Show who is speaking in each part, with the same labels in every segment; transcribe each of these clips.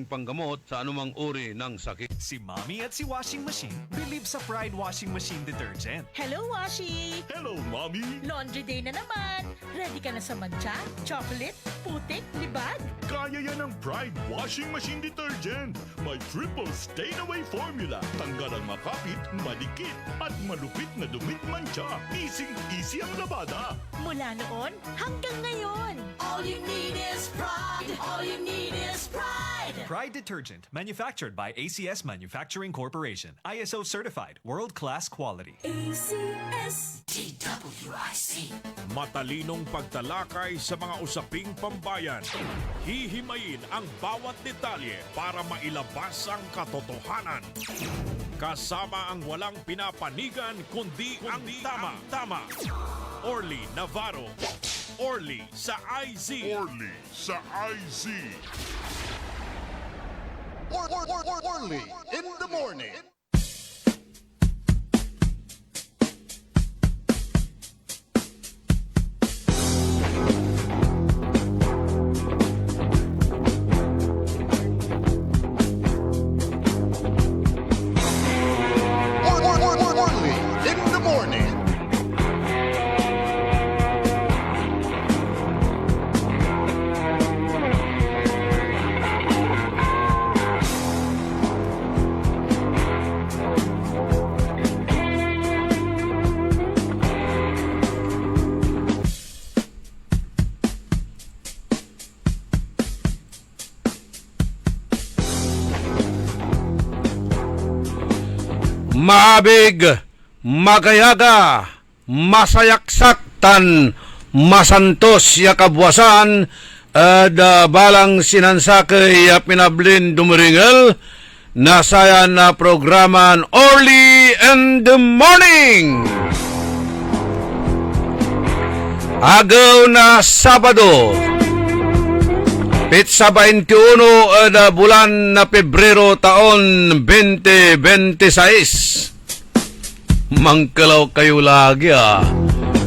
Speaker 1: panggamot sa anumang uri ng sakit.
Speaker 2: Si Mommy at si Washing Machine believe sa Pride Washing Machine Detergent.
Speaker 3: Hello, Washi!
Speaker 2: Hello, Mommy!
Speaker 3: Laundry day na naman. Ready ka na sa mancha, chocolate, putik, libag?
Speaker 4: Kaya yan ang Pride Washing Machine Detergent. May triple stain-away formula. Tanggal ang makapit, malikit, at malupit na dumit mancha. Easy ang labada.
Speaker 3: Mula noon hanggang ngayon. All you need is pride. All you need is pride.
Speaker 2: Pride Detergent, manufactured by ACS Manufacturing Corporation. ISO certified, world-class quality.
Speaker 3: ACS DWIC.
Speaker 4: Matalinong pagtalakay sa mga usaping pambayan. Hihimayin ang bawat detalye para mailabas ang katotohanan. Kasama ang walang pinapanigan kundi ang tama. Orly Navarro. Orly sa IZ. Orly sa IZ.
Speaker 5: Orly in the morning. Orly in the morning.
Speaker 1: Maabig, magayaga, masayaksaktan, masantos ya kabwasan, balang sinansakay pinablin dumiringel, nasayan na programan Orly in the Morning. Agaw na Sabado, Pitsa 21 bulan na Pebrero taon 2026. Mangkalaw kayo lagi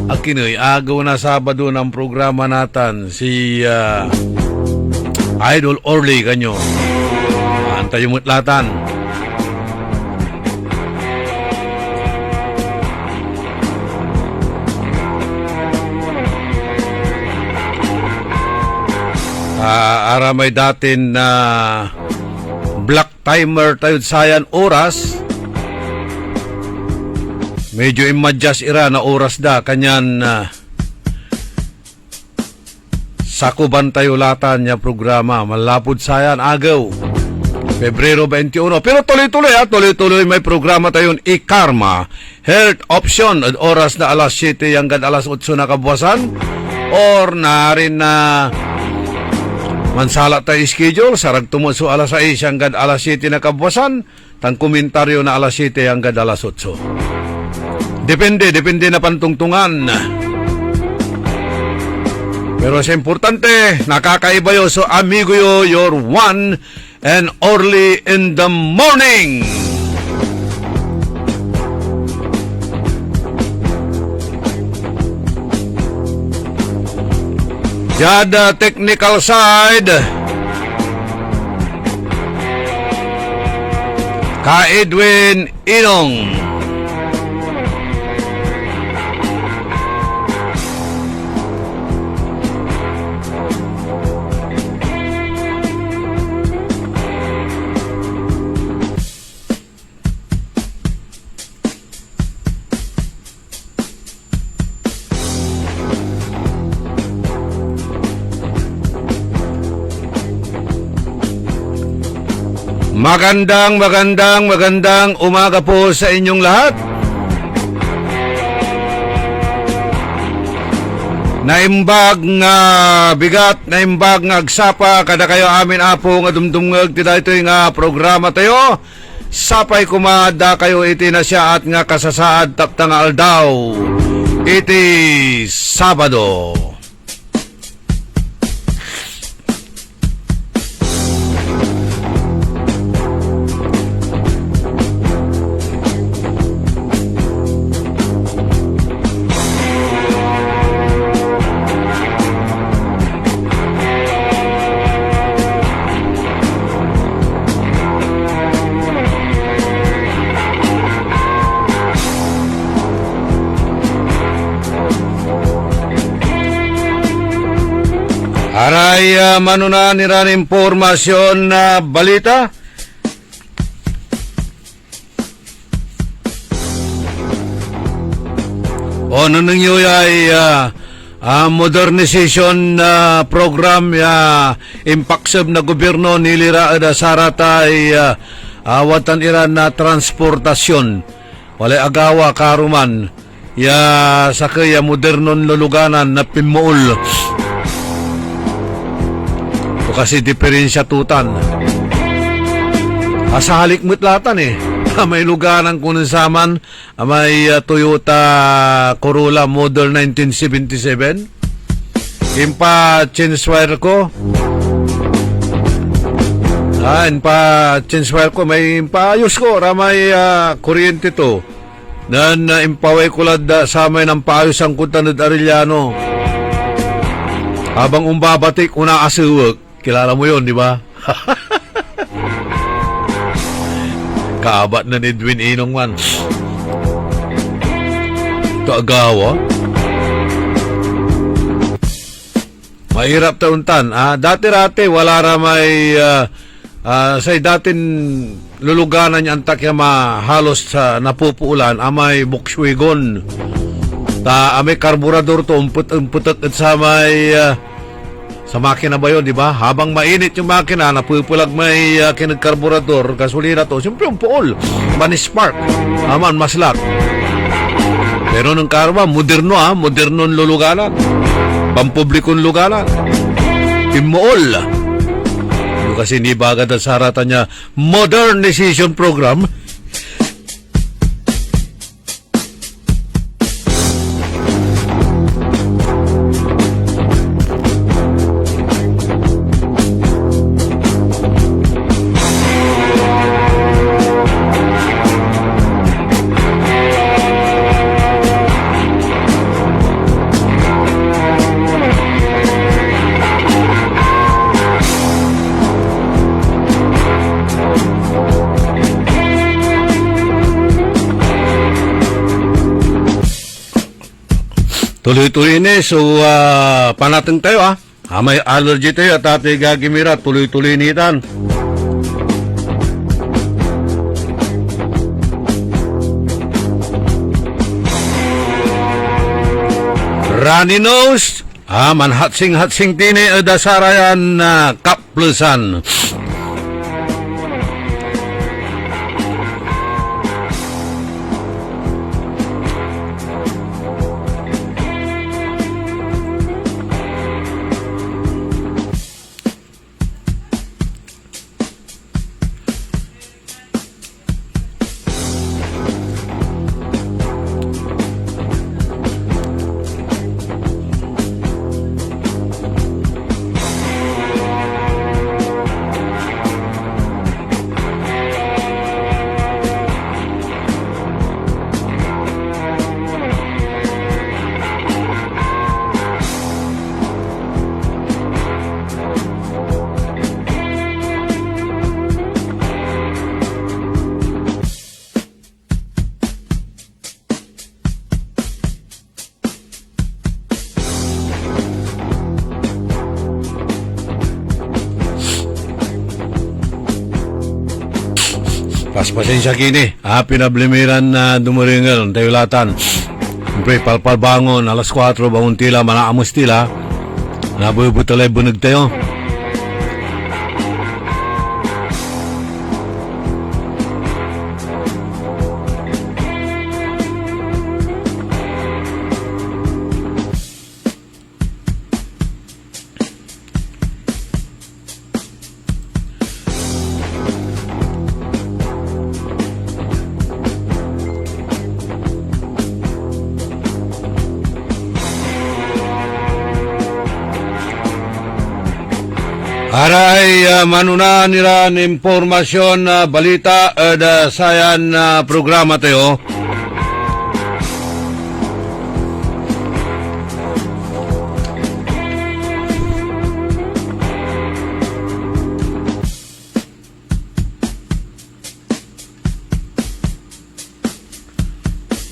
Speaker 1: Akinoy, agaw na Sabado ng programa natin si Idol Orly kanyo. Antay yung mutlatan. Aramay datin na black timer tayo sayan oras. Medyo imadjust ira na oras da kanyan sakuban tayo latan niya programa. Malapod sayan agaw Pebrero 21. Pero tuloy-tuloy may programa tayon i-Karma Health Option at oras na alas 7 hanggang alas 8 na kabuwasan or narin na mansala tayo schedule, sarag tumuso alas 6 hanggang alas 7 na kabuwasan, tang komentaryo na alas 7 hanggang alas 8. Depende na pantungtungan. Pero sa importante, nakakaiba yo, so amigo yo, your one and Orly in the morning. Jada technical side Ka Edwin Inong. Magandang umaga po sa inyong lahat. Naimbag nga bigat, naimbag nga agsapa kada kayo amin apo nga dumdumngag ti daytoy nga programa tayo. Sapay kumada kayo iti na siya at nga kasasaad taptang aldaw. Iti Sabado. Aray, manuna niran impormasyon na balita. O naningyo ay modernization program impaksab na gobyerno nilira da saratay watan iran na transportasyon. Walay agawa karuman sa kaya modernon luluganan na pimuol. O kasi diferensya tutan. Asa halik mutlatan may luganan kunin saman, may Toyota Corolla model 1977. Impa chainswire ko. Impa chainswire ko, may impaayos ko, ramay kuryente to. Nan impaway kulad sa may ng paayos ang kuntanod Arellano. Habang umbabatik, una asuwag. Kilala mo yon, di ba? Kaabat na ni Edwin Inong man. Kaagawa. Mahirap tauntan. Dati-rati, wala ramay say datin luluganan niya ang takya halos sa napupuulan, amay bukswigon. Amay karburador to, umputat at sa may sa makina ba yun, di ba? Habang mainit yung makina, napupulag may kinagkarburador, gasolina to, siyempre yung puol, manispark, aman, maslat. Pero nung karma, moderno modernon luluganan, pampublikong luganan, timuol. Kasi ni bagad at sarata niya, modernization program. Tuloy-tuloy ni, so panateng tayo may allergy tayo at ate gagimira, tuloy-tuloy nitan. Runny nose, manhatsing-hatsing tini dasarayan na kaplusan. Pasensya kini, pinablimiran na dumuringal, tayo latan. Siyempre, palpal bangon, alas 4, bangon tila, manaamos tila. Nabubutalay bunog tayo. Aray, manuna niran impormasyon na balita da sayan programa tayo.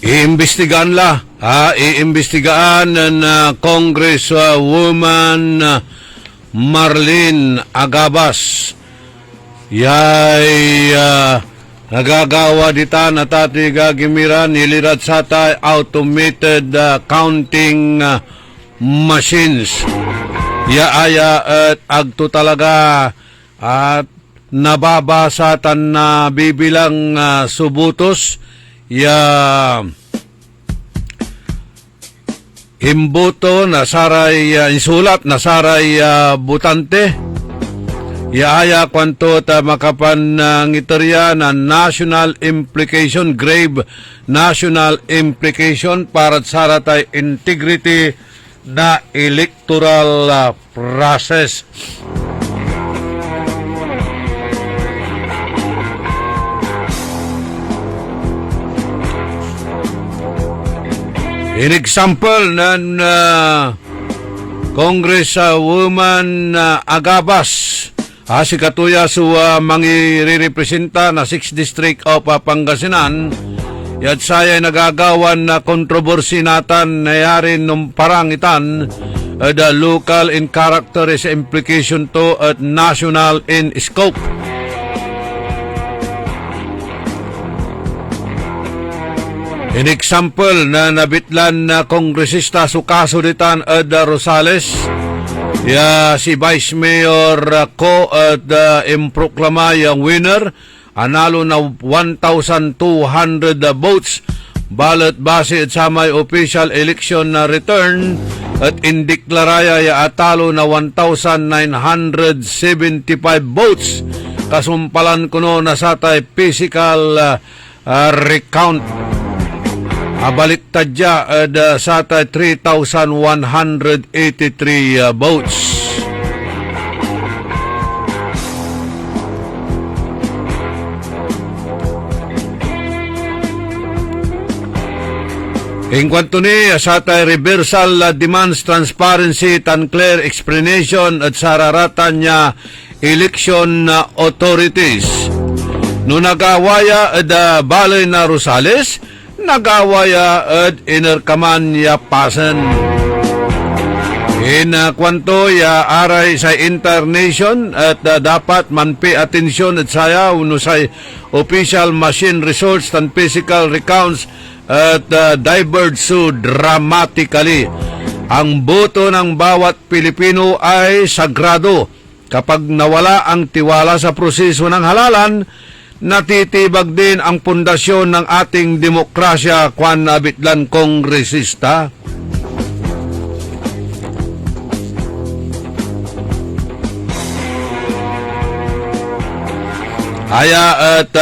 Speaker 1: Iimbestigaan ng Congresswoman Marlene Agabas. Yay nagagawa dita na tati gagimira nilirat sa tay automated counting machines. Yaaya at agto talaga at nababasa tan na bibilang subutos ya imbuto na saray insulat na saray butante. Yaaya kwanto ta makapan ng itorya na national implication, grave national implication para sa tay integrity na electoral process. In example ng Congresswoman Agabas, si katuya su mangirepresenta na 6th District of Pangasinan, yat saya nagagawan na kontrobersi natan nayari nung parangitan the local in character is implication to at national in scope. In example na nabitlan na kongresista su kaso ditan Eda Rosales, si Vice Mayor Ko at improklama yung winner, analo na 1,200 votes, ballot base at sa may official election na return at indeklaraya ya atalo na 1,975 votes. Kasumpalan kuno na sa tay physical recount. Abaliktad ya sa 3,183 votes. In kwanto ni sa reversal demands transparency and clear explanation at sararatan niya election authorities. No nagawaya balay na Rosales, nagawaya at inerkaman ya pasan. In kwanto ya aray sa internation at dapat manpi atensyon at saya uno sa official machine results and physical recounts at diverge so dramatically. Ang boto ng bawat Pilipino ay sagrado. Kapag nawala ang tiwala sa proseso ng halalan, natitibag din ang pundasyon ng ating demokrasya, kwan nabitlan kongresista. Aya at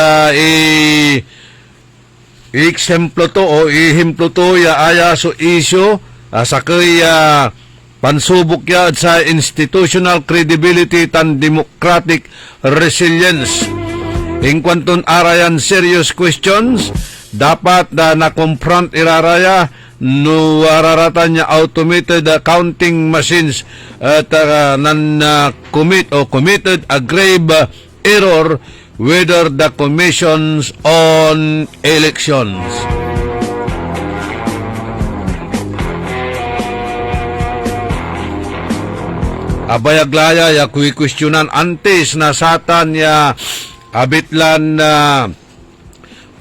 Speaker 1: i-eksemplo to o ihimplo to ya aya so isyo sa kaya pansubok ya sa institutional credibility tan democratic resilience. In kwanton arayan serious questions, dapat na confront iraraya no araratan niya automated counting machines at committed a grave error whether the commissions on elections. Abayaglaya ya kuwi-questionan antes na satan ya abitlan na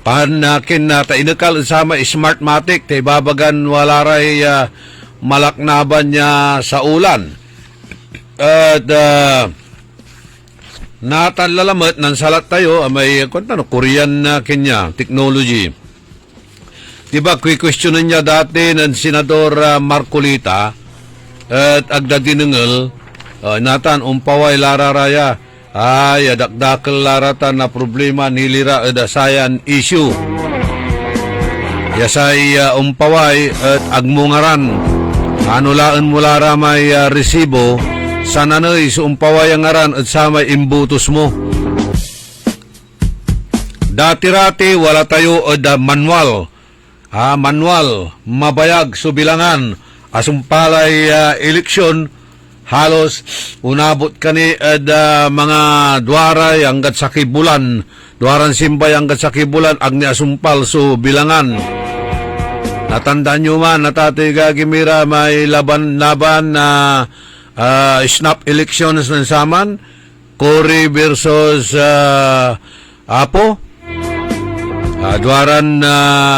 Speaker 1: panakin na tainakal sama smartmatic tay babagan walaray malaknaban niya sa ulan. At natanlalamat ng salat tayo may Korean na kanya technology. Diba questionan niya dati ng Senador Marcolita at agdadinengel natan umpaway lararaya ay dakdakal laratan na problema nilira sayan issue. Yasay umpaway at agmungaran anulaan mula ramay resibo sa nanay sumpaway ang aran at sa may imbutos mo. Dati-rati wala tayo manual. Manual, mabayag, subilangan, asumpalay eleksyon, halos unabot kani mga duwaray hanggat sa kibulan, duwaran simbay hanggat sa kibulan, agni asumpal so bilangan. Natandaan nyo man, natatiga gimira may laban na snap elections ng saman, Cory versus Apo. Dwaran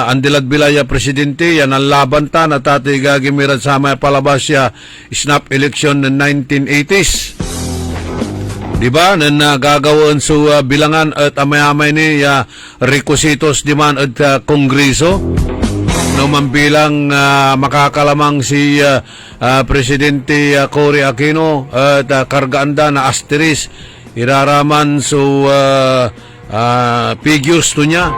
Speaker 1: Andilad Bilaya Presidente, yan ang laban ta na tatay gagimiran sa may palabas siya snap election ng 1980s. Diba? Na nagagawin sa bilangan at amay-amay ni requisitos di man at kongreso. No man bilang makakalamang si Presidente Cory Aquino at kargaanda na asteris iraraman sa figures to niya,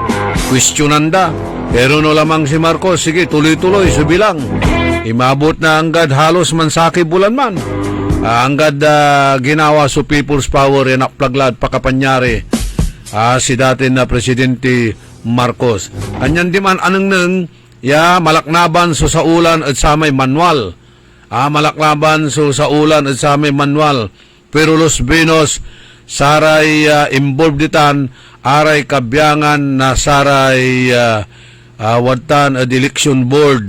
Speaker 1: questionanda. Pero no lamang si Marcos, sige, tuloy-tuloy, subilang. Imabot na anggad halos mansaki bulan man. Anggad ginawa sa People's Power yan akplaglad pakapanyari si dati na Presidente Marcos. Kanyan di man anong nang malaknaban so sa ulan at sa may manual. Malaknaban so sa ulan at sa may manual. Pero Los Vinos saray involved ditan aray kabyangan na saray watan at election board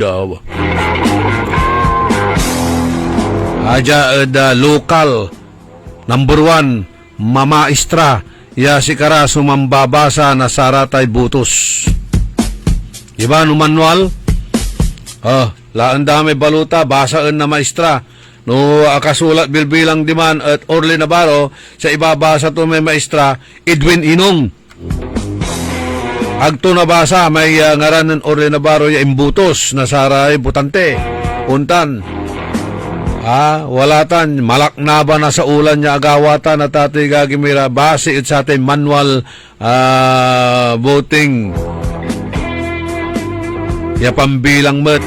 Speaker 1: aja local number 1 mamaistra si kara sumambabasa na saratay butos iba no manual laan dami baluta basaan na maistra no akasulat bilbilang diman at Orly Navarro sa ibabasa to may maestra Edwin Inong agto nabasa may ngaran ng Orly Navarro ya imbutos na saray butante puntan walatan malaknaba na sa ulan niya agawatan na tatay gagimira base it sa ating manual voting ya pambilang met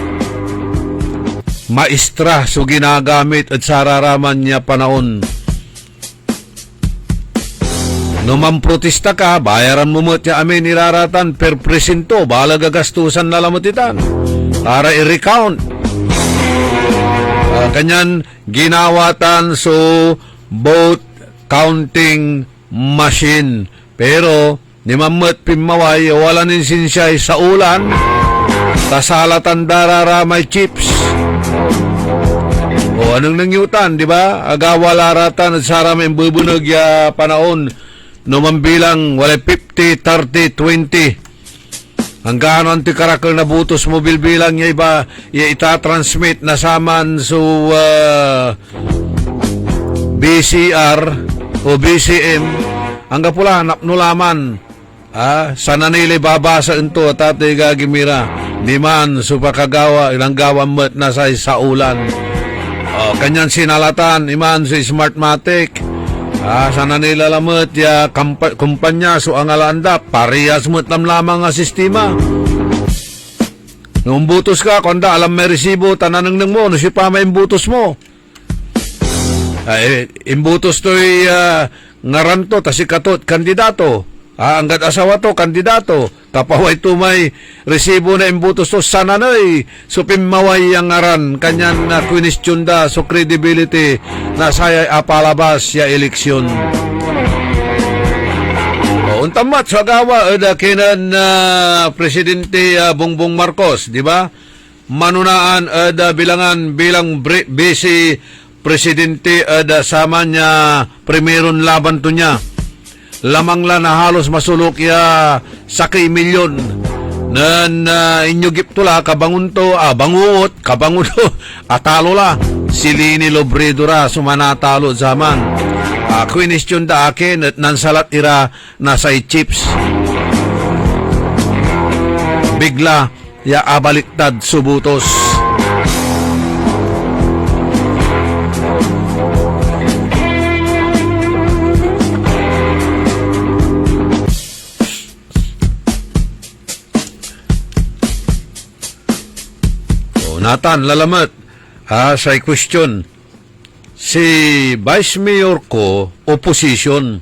Speaker 1: maestra so ginagamit at sararaman niya panahon. No mamprotesta ka, bayaran mo mo't ya amin iraratan per presinto, bahala gagastusan na lamot itan para i-recount. Kanyan ginawatan so vote counting machine. Pero ni mamot pimaway wala nin sinsiyay sa ulan tasalatan dararamay chips. O anong nangyutan, di ba? Agawalaratan at sarami bubunog ya panahon no mambilang wala 50, 30, 20. Hanggang anti karakal na butos mo bilbilang niya iba itatransmit na saman so BCR o BCM hanggang pula napnulaman sana nila babasa ito at tatay gagimira di man so pakagawa ilang gawan mat na sa ulan kanyan sinalatan iman si Smartmatic sana nila lamot ya kumpanya so ang alanda parehas mo lamang nga sistema nung butos ka kunda alam may resibo tananang nang mo no si pa may imbutos mo imbutos to'y ngaranto ta si katot kandidato anggad asawa to kandidato kapaway to may resibo na imbutos to sana na'y supimaway ang ngaran kanyan na question da so credibility na sayay apalabas ya eleksyon untamat sa gawa kinan Presidente Bongbong Marcos di ba manunaan bilangan bilang bisi Presidente sama niya primeron laban to niya lamang la na halos masulok ya sakay milyon nan inyo giptula kabangun to bangungot kabangun to atalo la silini lobredora sumanatalo zaman question da akin at nansalat ira nasa chips bigla ya abaliktad subutos Nathan, lalamat sa question si Vice Mayor ko opposition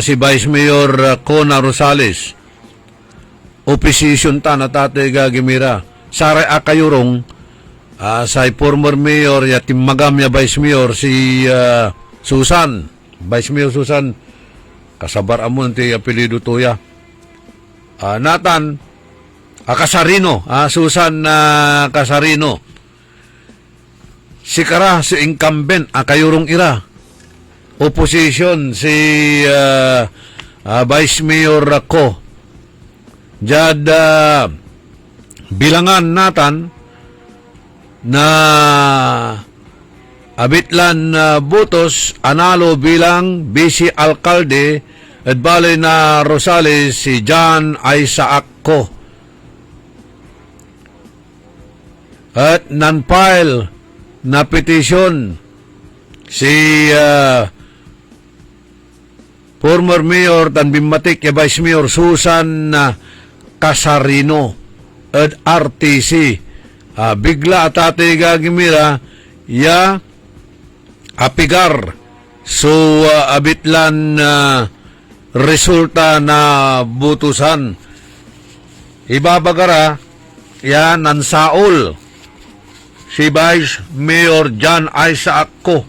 Speaker 1: si Vice Mayor Cona Rosales opposition ta na tatay gagimira saray akayurong sa former mayor ya timagam ya Vice Mayor si Susan Vice Mayor Susan kasabar amon ti apelido to ya Nathan Casarino, Susan Casarino. si kara si incumbent kayurong ira. Opposition si Vice Mayor ko. Jad bilangan natan na abitlan butos analo bilang vice alkalde at balay na Rosales si John Isaac ko. At non-file na petition si former Mayor Tanbimmatik ya Vice Mayor Susan Casarino at RTC. Bigla at ate gagimira ya apigar so abitlan resulta na butusan. Ibabagara ya nansaol si Vice Mayor John Isaac ko.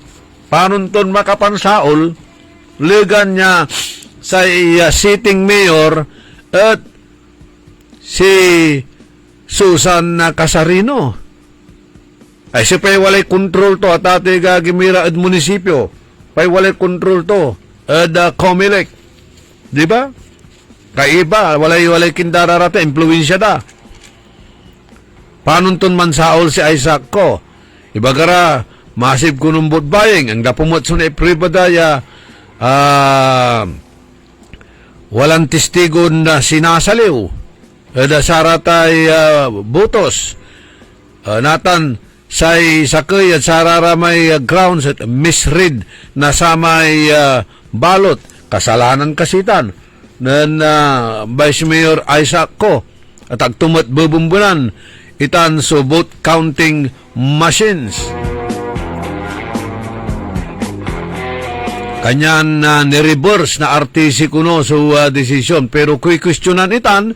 Speaker 1: Panunton makapansaol, ligan niya sa sitting mayor at si Susan Casarino. Ay siya pa'y walay control to at ate gagimira at munisipyo. Pa'y walay control to at Comelec. Di ba? Kaiba, walay kindararata, impluensya da. Panunton man saol si Isaac ko. Ibagara, masib kunumbot bayeng. Ang dapumot sa pribadaya, walang testigo na sinasaliw. Saratay butos. Natan, say sakay at sararamay grounds at misread na samay balot. Kasalanan kasitan. Nan Vice Mayor Isaac ko. At agtumat bubumbunan. Itan so vote counting machines. Kanyan ni-reverse na RTC kuno so desisyon. Pero questionan itan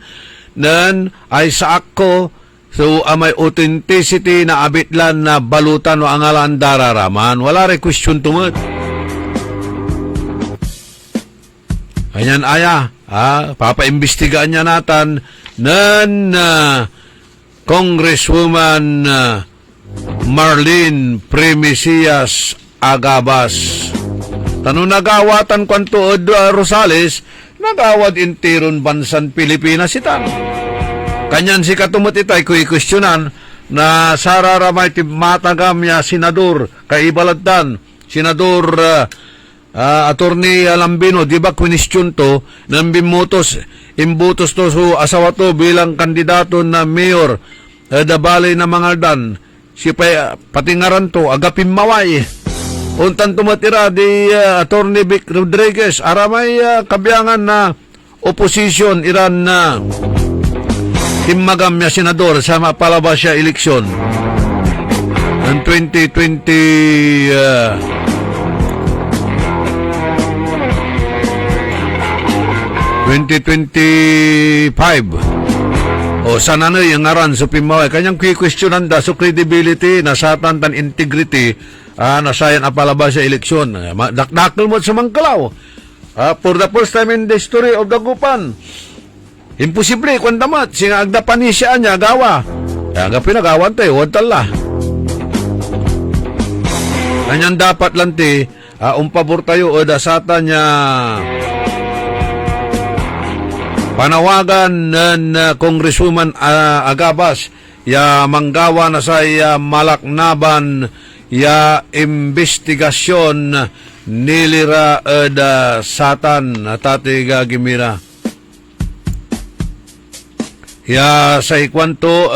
Speaker 1: nan Isaac ko so may authenticity na abitlan na balutan o angalan dararaman. Wala rin question tumot. Kanyan aya, papaimbestigaan niya natin nan Congresswoman Marlene Primicias Agabas. Tanong nagawatan kwanto Rosales, nagawad intiron bansan Pilipinas itan. Kanyan si katumot itay kuy-questionan na sararamay matagam ya senador kaibaladdan, senador Attorney Lambino, di ba question to, nang bimutos, imbutos to so asawa to bilang kandidato na mayor, dabalay na mga dan, si patingaran to, agapin maway. Untan tumatira di Attorney Vic Rodriguez, aramay kabiyangan na opposition, iran na timagam niya senador sa mapalabas siya eleksyon. Ng 2025 o sana na yung ngaran sa Pimaway kanyang questionan da so credibility nasatan tan integrity nasayan apalabas sa eleksyon dakdakil mo sa mangkalaw for the first time in the history of Dagupan imposible kung damat singa agdapan siya niya gawa aga pinagawan tayo huwag tala kanyang dapat lanti umpabor tayo o dasatan niya panawagan ng Congresswoman Agabas ya manggawa na sa malaknaban ya investigasyon nilira da satan tate gagimira ya sa ikwanto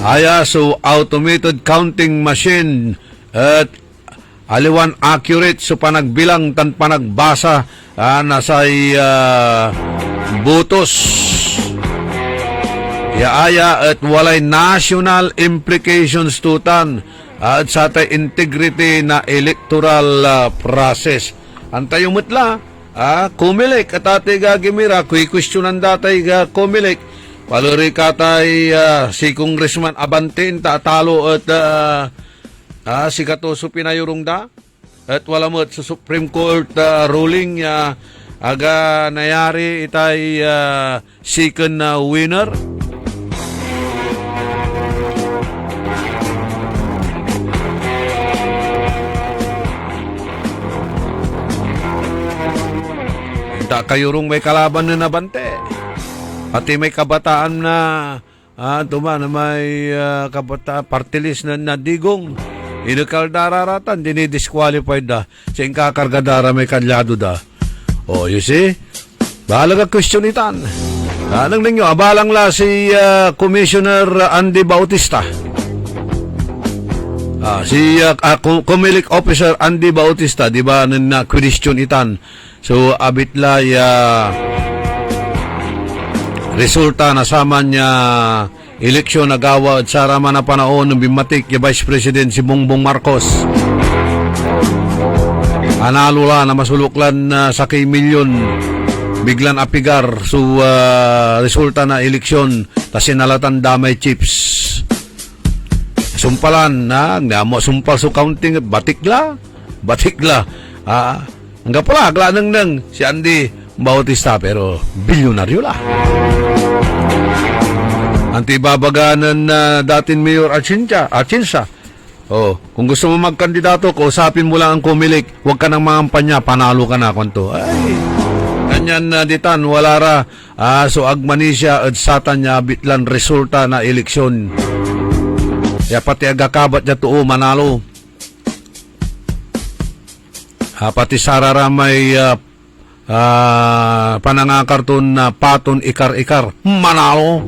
Speaker 1: aya so automated counting machine at aliwan accurate so panagbilang tan panagbasa nasay butos yaaya at walay national implications tutan at sa tay integrity na electoral process antayo mutla Comelec at ate gagimira kuy questionan datay Comelec paluri katay si Congressman Abantin tatalo at si Katoso pinayurong da at wala mo sa Supreme Court ruling aga nayari itay second winner Basta kayo rong may kalaban na nabante. Pati may kabataan na na may kabataan party list na nadigong. Inakal dararatan, dinidisqualified da. Siyang kakargadara may kalyado da. Oh, you see? Bahala ka question itan. Anong ninyo, abalang la si Commissioner Andy Bautista. Si Comelec Officer Andy Bautista, di ba, na question itan. So, abitla resulta na sama niya eleksyon nagawa at sa raman na panahon ng bimatik yung Vice President si Bongbong Marcos. Analula na masuluklan sa kay milyon biglan apigar so resulta na eleksyon tas sinalatan damay chips. Sumpalan na mo sumpal so counting batikla. Nga pala agla nang si Andy Bautista pero bilyonaryo la. Antibabaganan na dating Mayor Atienza. Oh, kung gusto mo magkandidato, kausapin mo lang ang Comelec, huwag ka nang mangampanya, panalo ka na kwanto. Ay, ganyan na ditan, wala ra. So agmanisya at satan niya bitlan resulta na eleksyon. Ya pati agakabat niya tuo manalo. Pati sarara may panangakarton na paton ikar-ikar, manalo.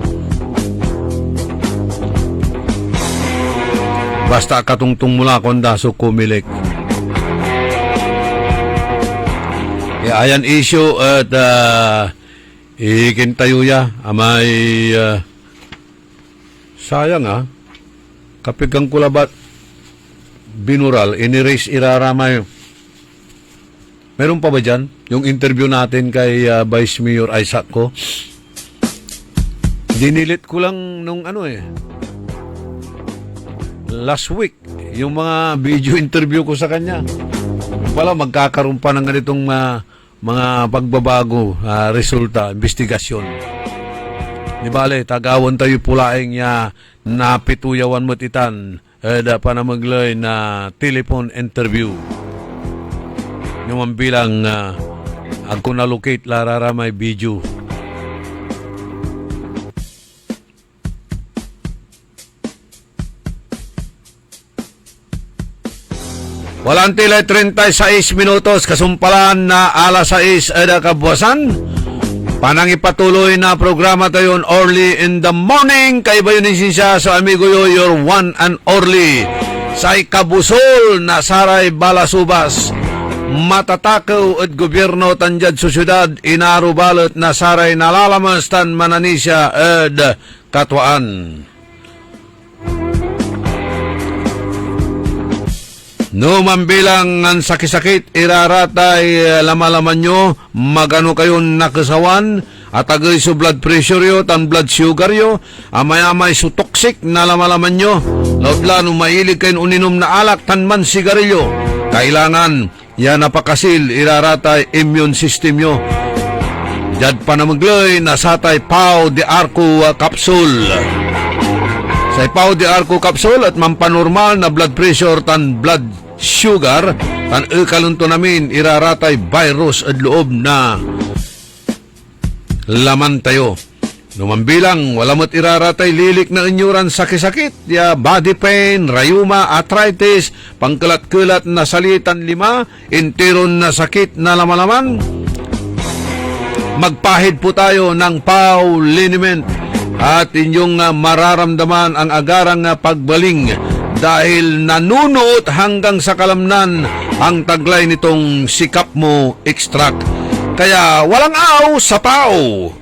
Speaker 1: Basta katungtong mula konda so Comelec. Ayan issue at ikintayo ya amay sayang kapigang kulabat binural inirace iraramay. Meron pa ba dyan? Yung interview natin kay Vice Mayor Isaac ko. Dinilit ko lang nung last week, yung mga video interview ko sa kanya. Wala, magkakaroon pa ng ganitong mga pagbabago, resulta, investigasyon. Di bale, tagawan tayo pulaing ya napituyawan mo titan, da pa na maglay na telephone interview. Yung bilang, ako na-locate larara may video. Walang tila 36 minutos, kasumpalan na alas 6 ada kabuwasan. Panangipatuloy na programa tayo early in the morning. Kay bayo ni siya sa amigo yo, your one and only. Say kabusol na saray balasubas. Matatakaw at gobyerno tanjad sa syudad. Inarubalot na saray nalalamas tan mananisya at katwaan. No mambilang ang sakit-sakit, iraratay lamalaman nyo, magano kayo nakasawan, at agay so blood pressure yo, tan blood sugar yo, amay-amay so toxic na lamalaman nyo, laudlan mahilig kayo uninom na alak, tan man sigarilyo, kailangan, yan napakasil, iraratay immune system yo. Dad pa na maglay, nasatay Pau de Arco capsule. Sa Pau de Arco capsule at mampanormal na blood pressure tan blood sugar tan kalunto namin iraratay virus at loob na laman tayo. Numambilang walamot iraratay lilik na inyuran sakit-sakit, ya body pain, rayuma, arthritis, pangkalat-kulat na salitan 5, interon na sakit na laman-laman. Magpahid po tayo ng Pau liniment at inyong mararamdaman ang agarang pagbaling dahil nanunuot hanggang sa kalamnan ang taglay nitong Sikap Mo Extract. Kaya walang aw sa Pau.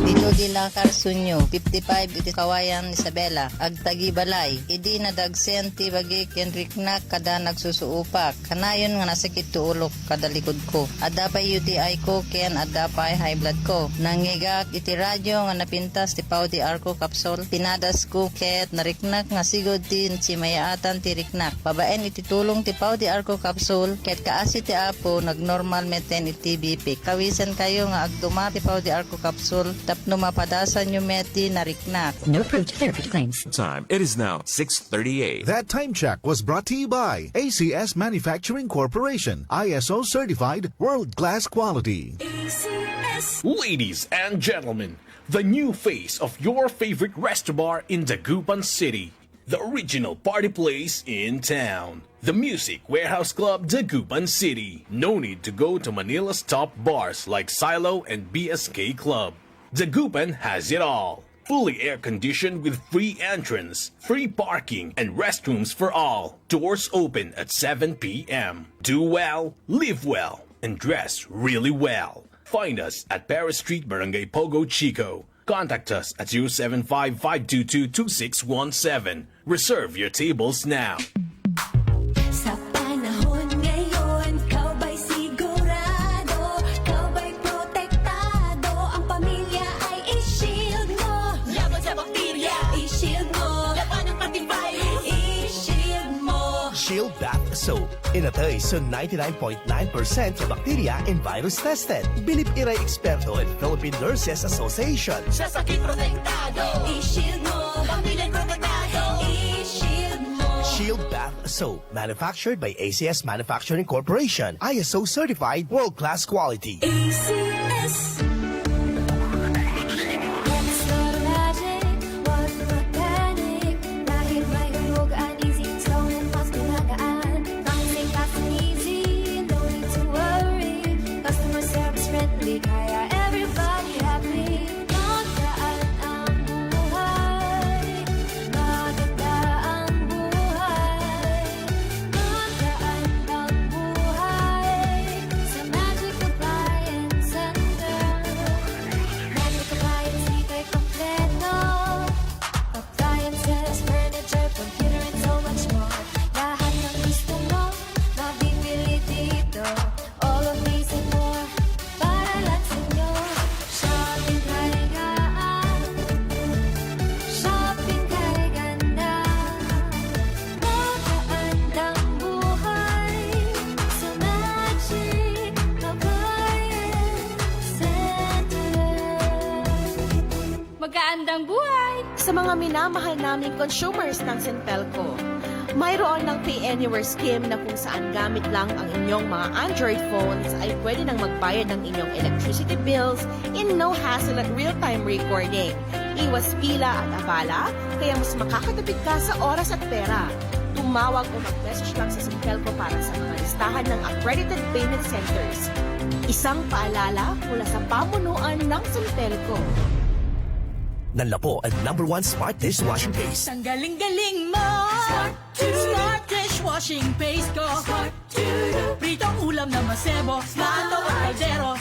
Speaker 6: Dito gila Carsunyo, 55 iti Kawayan Isabela, agtagi balay, idi nadagsen ti bagi kenriknak kada nagsusuupak, kanayon nga nasakit tuulok kada likod ko, adapay UTI ko ken adapay high blood ko, nangigak iti radyo nga napintas ti Pau di Arco capsule, pinadas ko ket nariknak nga sigod tin si mayaatan ti riknak, babaen iti tulong ti Pau di Arco capsule, ket kaasi ti apo nagnormal meten iti BP, kawisan kayo nga agduma ti Pau di Arco capsule, tapno mapadasan yung meti na riknak.
Speaker 7: No approved therapy claims.
Speaker 8: Time. It is now 6:38.
Speaker 9: That time check was brought to you by ACS Manufacturing Corporation, ISO certified, world-class quality.
Speaker 3: ACS.
Speaker 10: Ladies and gentlemen, the new face of your favorite restobar in Dagupan City. The original party place in town. The Music Warehouse Club Dagupan City. No need to go to Manila's top bars like Silo and BSK Club. Dagupan has it all. Fully air-conditioned with free entrance, free parking, and restrooms for all. Doors open at 7 p.m. Do well, live well, and dress really well. Find us at Paris Street, Barangay Pogo, Chico. Contact us at 075-522-2617. Reserve your tables now.
Speaker 3: Sa panahon ngayon, kau ba'y sigurado? Kau ba'y protektado? Ang pamilya ay i-shield mo. Laban sa bakterya, i-shield mo. Laban ng antivirus, i-shield mo.
Speaker 11: Shield Bath Soap. Inatay sa 99.9% sa bacteria and virus tested. Bilip Iray Experto and Philippine Nurses Association.
Speaker 3: Sa sakit protektado, i-shield mo. Pamilya protektado, i-shield mo.
Speaker 11: Shield Bath Soap. Manufactured by ACS Manufacturing Corporation. ISO certified, world-class quality.
Speaker 3: ACS. Let's start magic, wag mag-panic. Dahil may hulog ang easy tone and mas pinagaan. Nothing fast and easy, no need to worry. Customer service friendly, kaya everybody happy. Magaan ang buhay, maganda ang buhay. Magaan ang buhay sa Magic Appliance Center. Magic Appliance, ika'y kompleto. Appliances, furniture, computer, and so much more. Lahat ng gusto mo, mabibili dito. All of these and more, para lang sa inyo. Shopping kay gaan, shopping kay ganda. Magaan ang buhay sa Magic Appliance Center.
Speaker 12: Magaandang buhay! Sa mga minamahal naming consumers ng Sintelco, mayroon ng Pay Anywhere scheme na kung saan gamit lang ang inyong mga Android phones ay pwede nang magbayad ng inyong electricity bills in no hassle at real-time recording. Iwas pila at abala, kaya mas makakatipid ka sa oras at pera. Tumawag o mag-message lang sa Sintelco para sa mga listahan ng accredited payment centers. Isang paalala mula sa pamunuan ng Sintelco.
Speaker 11: Nanlapo ang #1 smart dishwashing paste.
Speaker 3: Ang galing-galing mo! Smart dishwashing paste ko! Pritong ulam na masebo, plato at kaldero.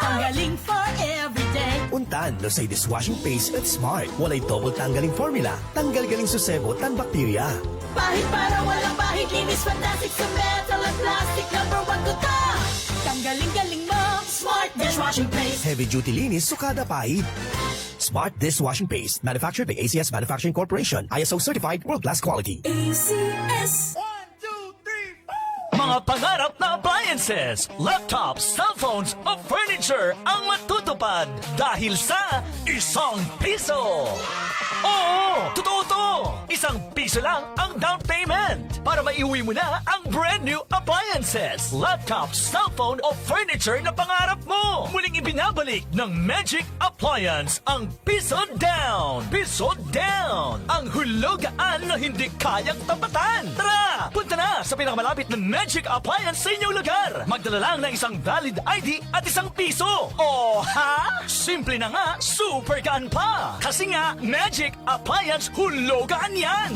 Speaker 3: Ang galing for everyday.
Speaker 11: Untan no say dishwashing paste at smart. Walay double tanggaling formula. Tanggal galing susebo tan bakterya.
Speaker 3: Pahit para walang pahit, linis fantastic sa metal at plastic. #1 ko ta! Ang galing-galing mo! Smart dishwashing paste.
Speaker 11: Heavy duty linis sukada pahit. Smart dishwashing paste. Manufactured by ACS Manufacturing Corporation. ISO certified, world-class quality.
Speaker 3: ACS.
Speaker 2: Mga pangarap na appliances, laptops, cellphones o furniture ang matutupad dahil sa ₱1. Oo, totoo to! ₱1 lang ang down payment para maiuwi mo na ang brand new appliances, laptops, cellphone o furniture na pangarap mo. Muling ibinabalik ng Magic Appliance ang piso down. Piso down! Ang hulugaan na hindi kayang tapatan. Tara! Punta na sa pinakamalapit na Magic Appliance sa inyong lugar. Magdala lang ng isang valid ID at ₱1. O ha? Simple na nga, super gaan pa. Kasi nga, Magic Appliance hulugaan yan.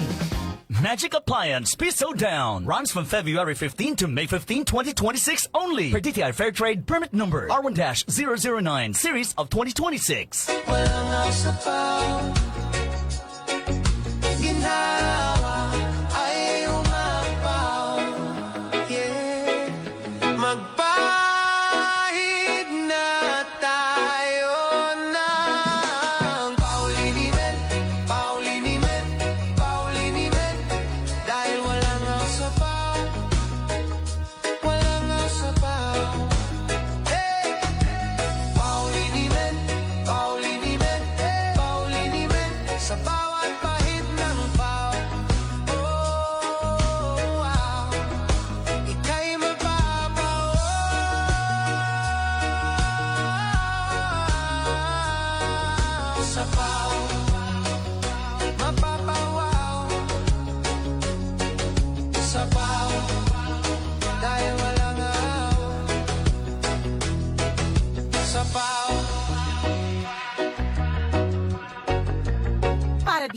Speaker 2: Magic Appliance Piso Down runs from February 15 to May 15, 2026 only. Per DTI Fair Trade Permit Number R1-009 Series of 2026.
Speaker 13: Magpahid na tayo ng Paulinimen, Paulinimen, Paulinimen. Dahil walang sapaw, walang sapaw. Hey! Paulinimen, Paulinimen,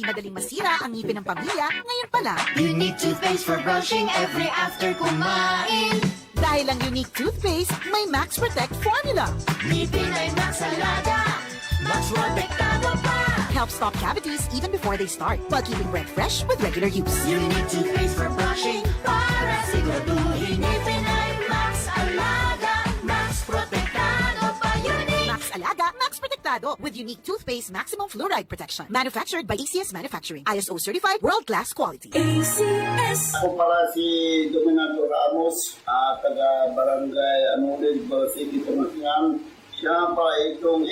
Speaker 12: madaling masira ang ngipin ng pamilya, ngayon pa lang.
Speaker 3: Unique toothpaste for brushing every after kumain.
Speaker 12: Dahil ang Unique Toothpaste, may Max Protect formula.
Speaker 3: Ngipin ay Max Alaga, Max Protektado pa.
Speaker 12: Helps stop cavities even before they start, while keeping breath fresh with regular use.
Speaker 3: Unique toothpaste for brushing para siguraduhin ngipin ay Max Alaga, Max Protektado pa. Unique
Speaker 12: Max Alaga, Max Protektado with Unique Toothpaste Maximum Fluoride Protection. Manufactured by ACS Manufacturing. ISO certified, world-class quality.
Speaker 3: ACS.
Speaker 7: Ako pala si Dominato Ramos, taga Barangay Anulid, City, Tumasingan. Siya pa itong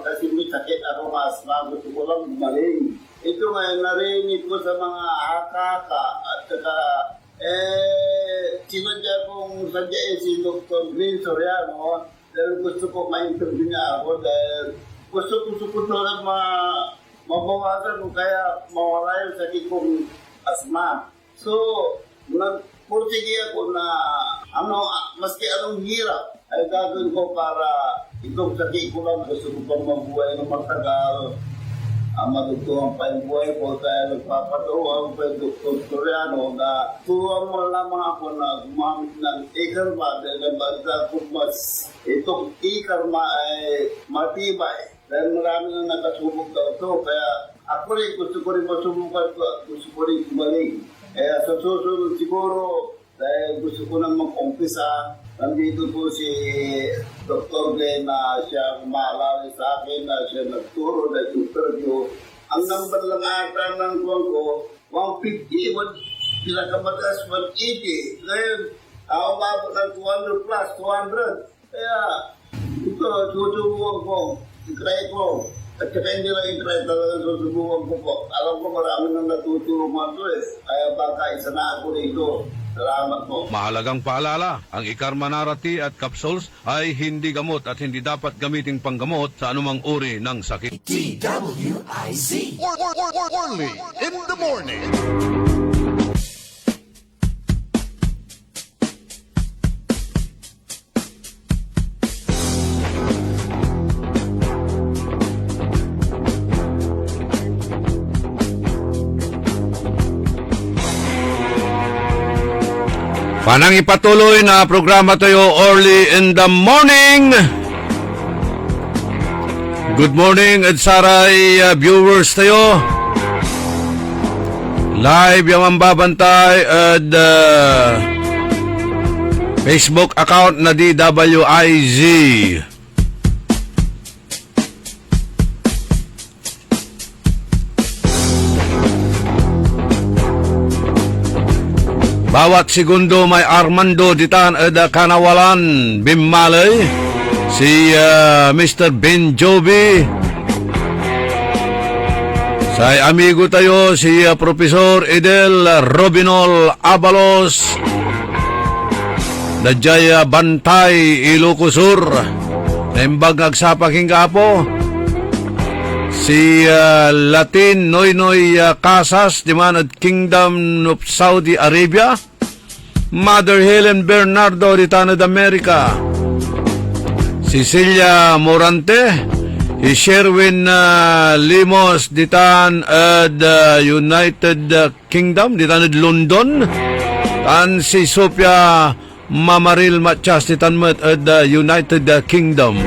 Speaker 7: kasi may sakit ako asma, gusto ko lang gumaling. Ito ngayon narinig ko sa mga hakaka at saka sinadya kong sadyain si Dr. Green Soriano dahil gusto ko ma-interview niya ako dahil gusto ko talaga mabawasan ko kaya mawala yung sakit kong asma. So, nagpursige ako na maski anong hirap ay gagawin ko para itong sakit ko lang. Gusto ko pang mabuhay ng matagal. Madugtuhan pa yung buhay ko kaya nagpapatuwa ko kay Dr. Soriano na turuan mo lamang ako na gumamit ng e-karma dahil nabagda ko mas itong e-karma ay matibay dahil marami na nakasubok daw ito. Kaya ako rin gusto ko rin masubukan ko at gusto ko rin gumaling. Kaya sa susunod siguro dahil gusto ko nang mag-umpisa, nandito po si Dr. Glenn na siya maalala sa akin na siya nagturo na interview. Ang number lang ata ng kuwan ko, 150, pinakamataas 180. Ngayon, umabot ng 200 plus, 200. Kaya, ito, susubukan ko, i-try ko. At saka hindi lang i-try talaga susubukan ko po. Alam ko marami nang natutulungan to Kaya baka isa na ako rito. Salamat po.
Speaker 1: Mahalagang paalala, ang Ikarma Narati at capsules ay hindi gamot at hindi dapat gamiting panggamot sa anumang uri ng sakit.
Speaker 11: DWIZ.
Speaker 5: Only in the morning.
Speaker 1: Panang ipatuloy na programa tayo early in the morning. Good morning, Edsaray viewers tayo. Live yung mambabantay at Facebook account na DWIZ. Bawat segundo may Armando Ditan at Kanawalan Bimalay, si Mr. Ben Jovi, say amigo tayo si Professor Edel Robinol Abalos, Najaya Bantay Ilocosur, naimbag agsapak hingapo, si Latin Noynoy Casas, Dimanad Kingdom of Saudi Arabia, Mother Helen Bernardo di Tanad America, Cecilia Morante, si Sherwin Limos di Tanad United Kingdom, di Tanad London, tan si Sophia Mamaril Machas di Tanad United Kingdom.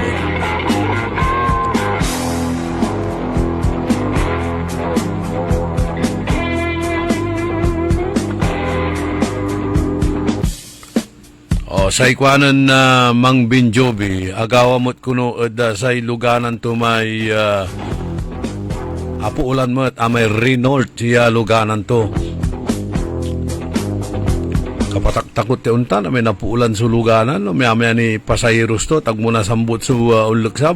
Speaker 1: Sa ikwanan na Mang Binjobi, agawamot kuno sa luganan to may apuulan mo at may Renault siya luganan to. Kapatak-takot ti unta na may napuulan sa luganan, no? May ni pasayeros to, tag muna sambot sa ulagsa,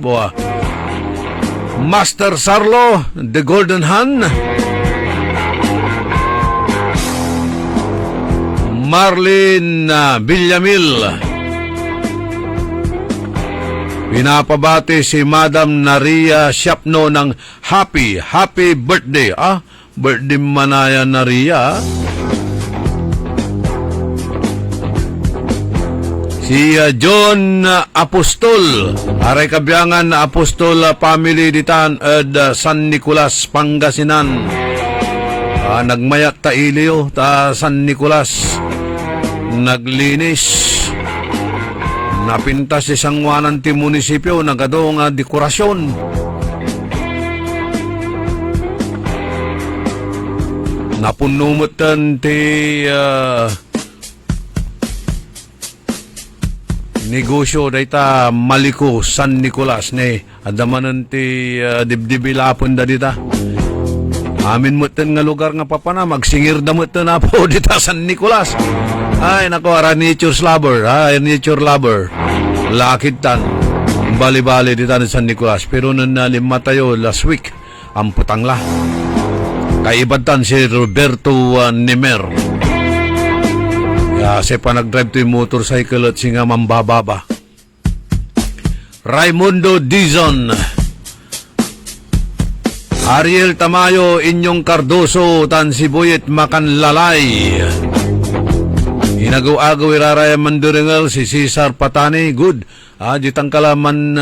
Speaker 1: Master Sarlo, The Golden Han, Marlene Villamil. Pinapabati si Madam Naria Siapno ng happy birthday. Birthday manaya Naria. Si John Apostol, aray kabiyangan Apostol family ditan San Nicolas, Pangasinan. Nagmayat ta Ilio, ta San Nicolas. Naglinis. Napintas si Sangwanan ti munisipyo, nagado nga dekorasyon. Napunumutan ti negosyo dayta Maliko San Nicolas ni adamanan ti dibdibilapon da dita. Amin mo nga lugar nga papana magsingir da mo na po dita San Nicolas. Ay nako, nature lover, nature lover. Lakid tan bali-bali dita ni San Nicolas, pero nanalima tayo last week ang putangla. Kaibatan si Roberto Nemer. Kasi pa nag-drive to yung motorcycle at singa mambababa. Raimundo Dizon. Ariel Tamayo, Inyong Cardoso, Tan Sibuyet Makanlalay. Inagaw-agaw iraraya manduringal si Cesar Patani. Good. Ditang kalaman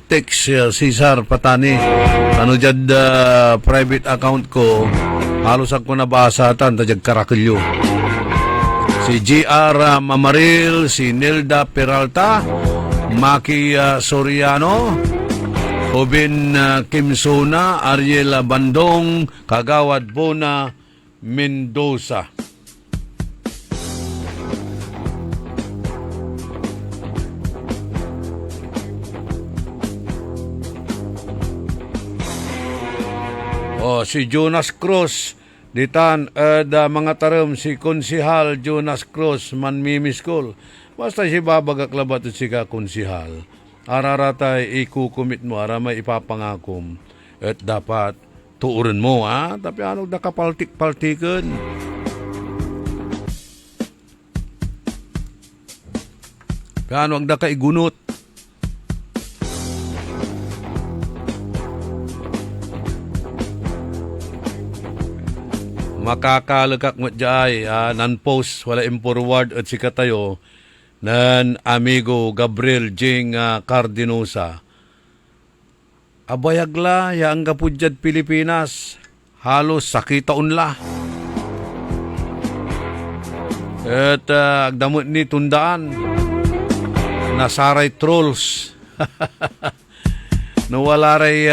Speaker 1: text Cesar Patani. Ano dyan private account ko. Halos ako nabasa tan tajag karakilyo. Si GR Mamaril, si Nilda Peralta, Maki Soriano, Obin Kimsona, Ariel Bandong, Kagawad Bona, Mendoza. Si Jonas Cruz, ditan mga taram si Konsihal Jonas Cruz man mimiskol. Basta si babagak labat at si Konsihal. Araratay ikukumit mo, aramay ipapangakom. At dapat tuurin mo, Tapi anong nakapaltik-paltikan? Paano ang nakaigunot? Makakalagak mo dyan, nan-post, wala im-forward at sika tayo, nan amigo Gabriel Jing Cardinosa. Abayagla, yaang kapudyad Pilipinas, halos sakitaon la. At agdamot ni tundaan, nasaray trolls. Nawala ray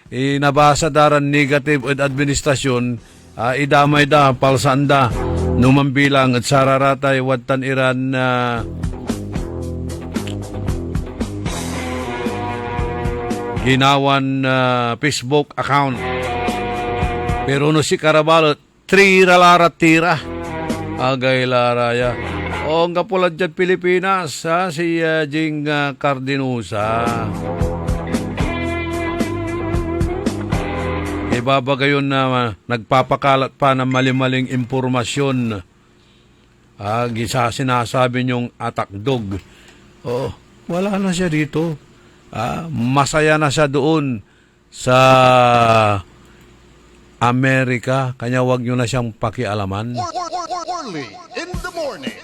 Speaker 1: inabasa daran negative at administrasyon, idamay da, palsaan da, numambilang at sararatay, watan iran ginawan Facebook account. Pero no si Caraballo, 3 ralara tira. Agay laraya. O nga pula dyan Pilipinas, si Jing Cardinosa. Ibabagayon na nagpapakalat pa ng mali-maling impormasyon. Sinasabi niyong attack dog. Wala na siya dito. Masaya na siya doon sa Amerika. Kanya wag niyo na siyang pakialaman.
Speaker 5: Early in the morning.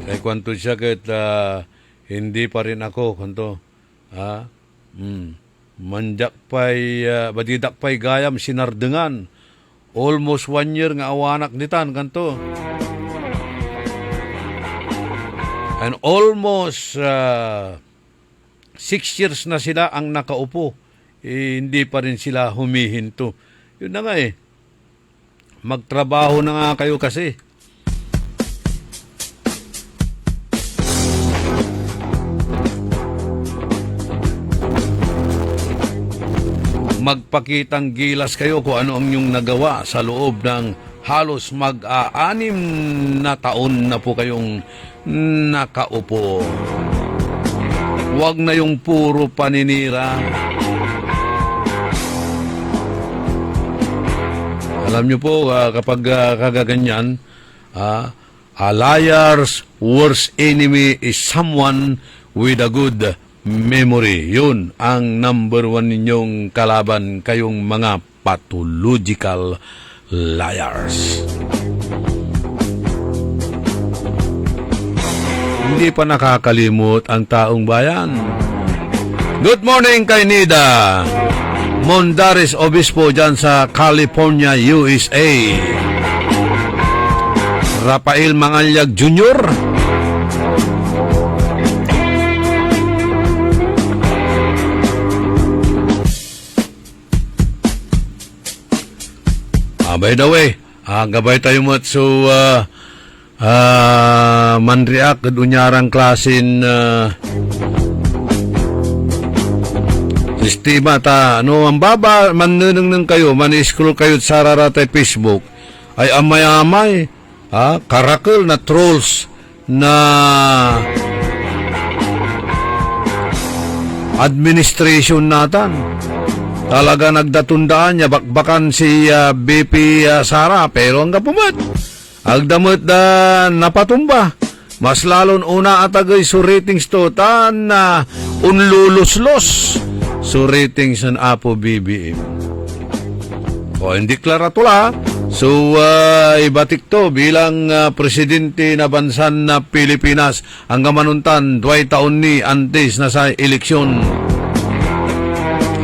Speaker 1: Kaya kwanto siya kahit hindi pa rin ako, kwanto. Manjak pa'y, badidak pa'y gayam sinardengan. Almost 1 year nga awanak nitan, kanto. And almost 6 years na sila ang nakaupo. Hindi pa rin sila humihinto. Yun na nga magtrabaho na nga kayo kasi. Magpakitang gilas kayo kung ano ang inyong nagawa sa loob ng halos mag-6 na taon na po kayong nakaupo. Huwag na yung puro paninira. Alam nyo po, kapag kagaganyan, a liar's worst enemy is someone with a good memory. Yun ang number 1 ninyong kalaban, kayong mga pathological liars. Hindi pa nakakalimot ang taong bayan. Good morning kay Nida Mondares Obispo dyan sa California, USA. Rafael Mangalyag Jr. By the way, gabay tayo mo so manriak unyarang klasin sistema ta ano ang baba manunung kayo man-scroll kayo sa raratay Facebook ay amay-amay karakol na trolls na administration natan. Talaga nagdatundaan niya bakbakan si BP Sara pero ang kapumat agdamot na napatumba mas lalon una atagay so ratings to tan unluluslos so ratings ng Apo BBM o hindi klaratula so ibatik to bilang presidente na bansan na Pilipinas ang gamanuntan 2 taon ni antes na sa eleksyon.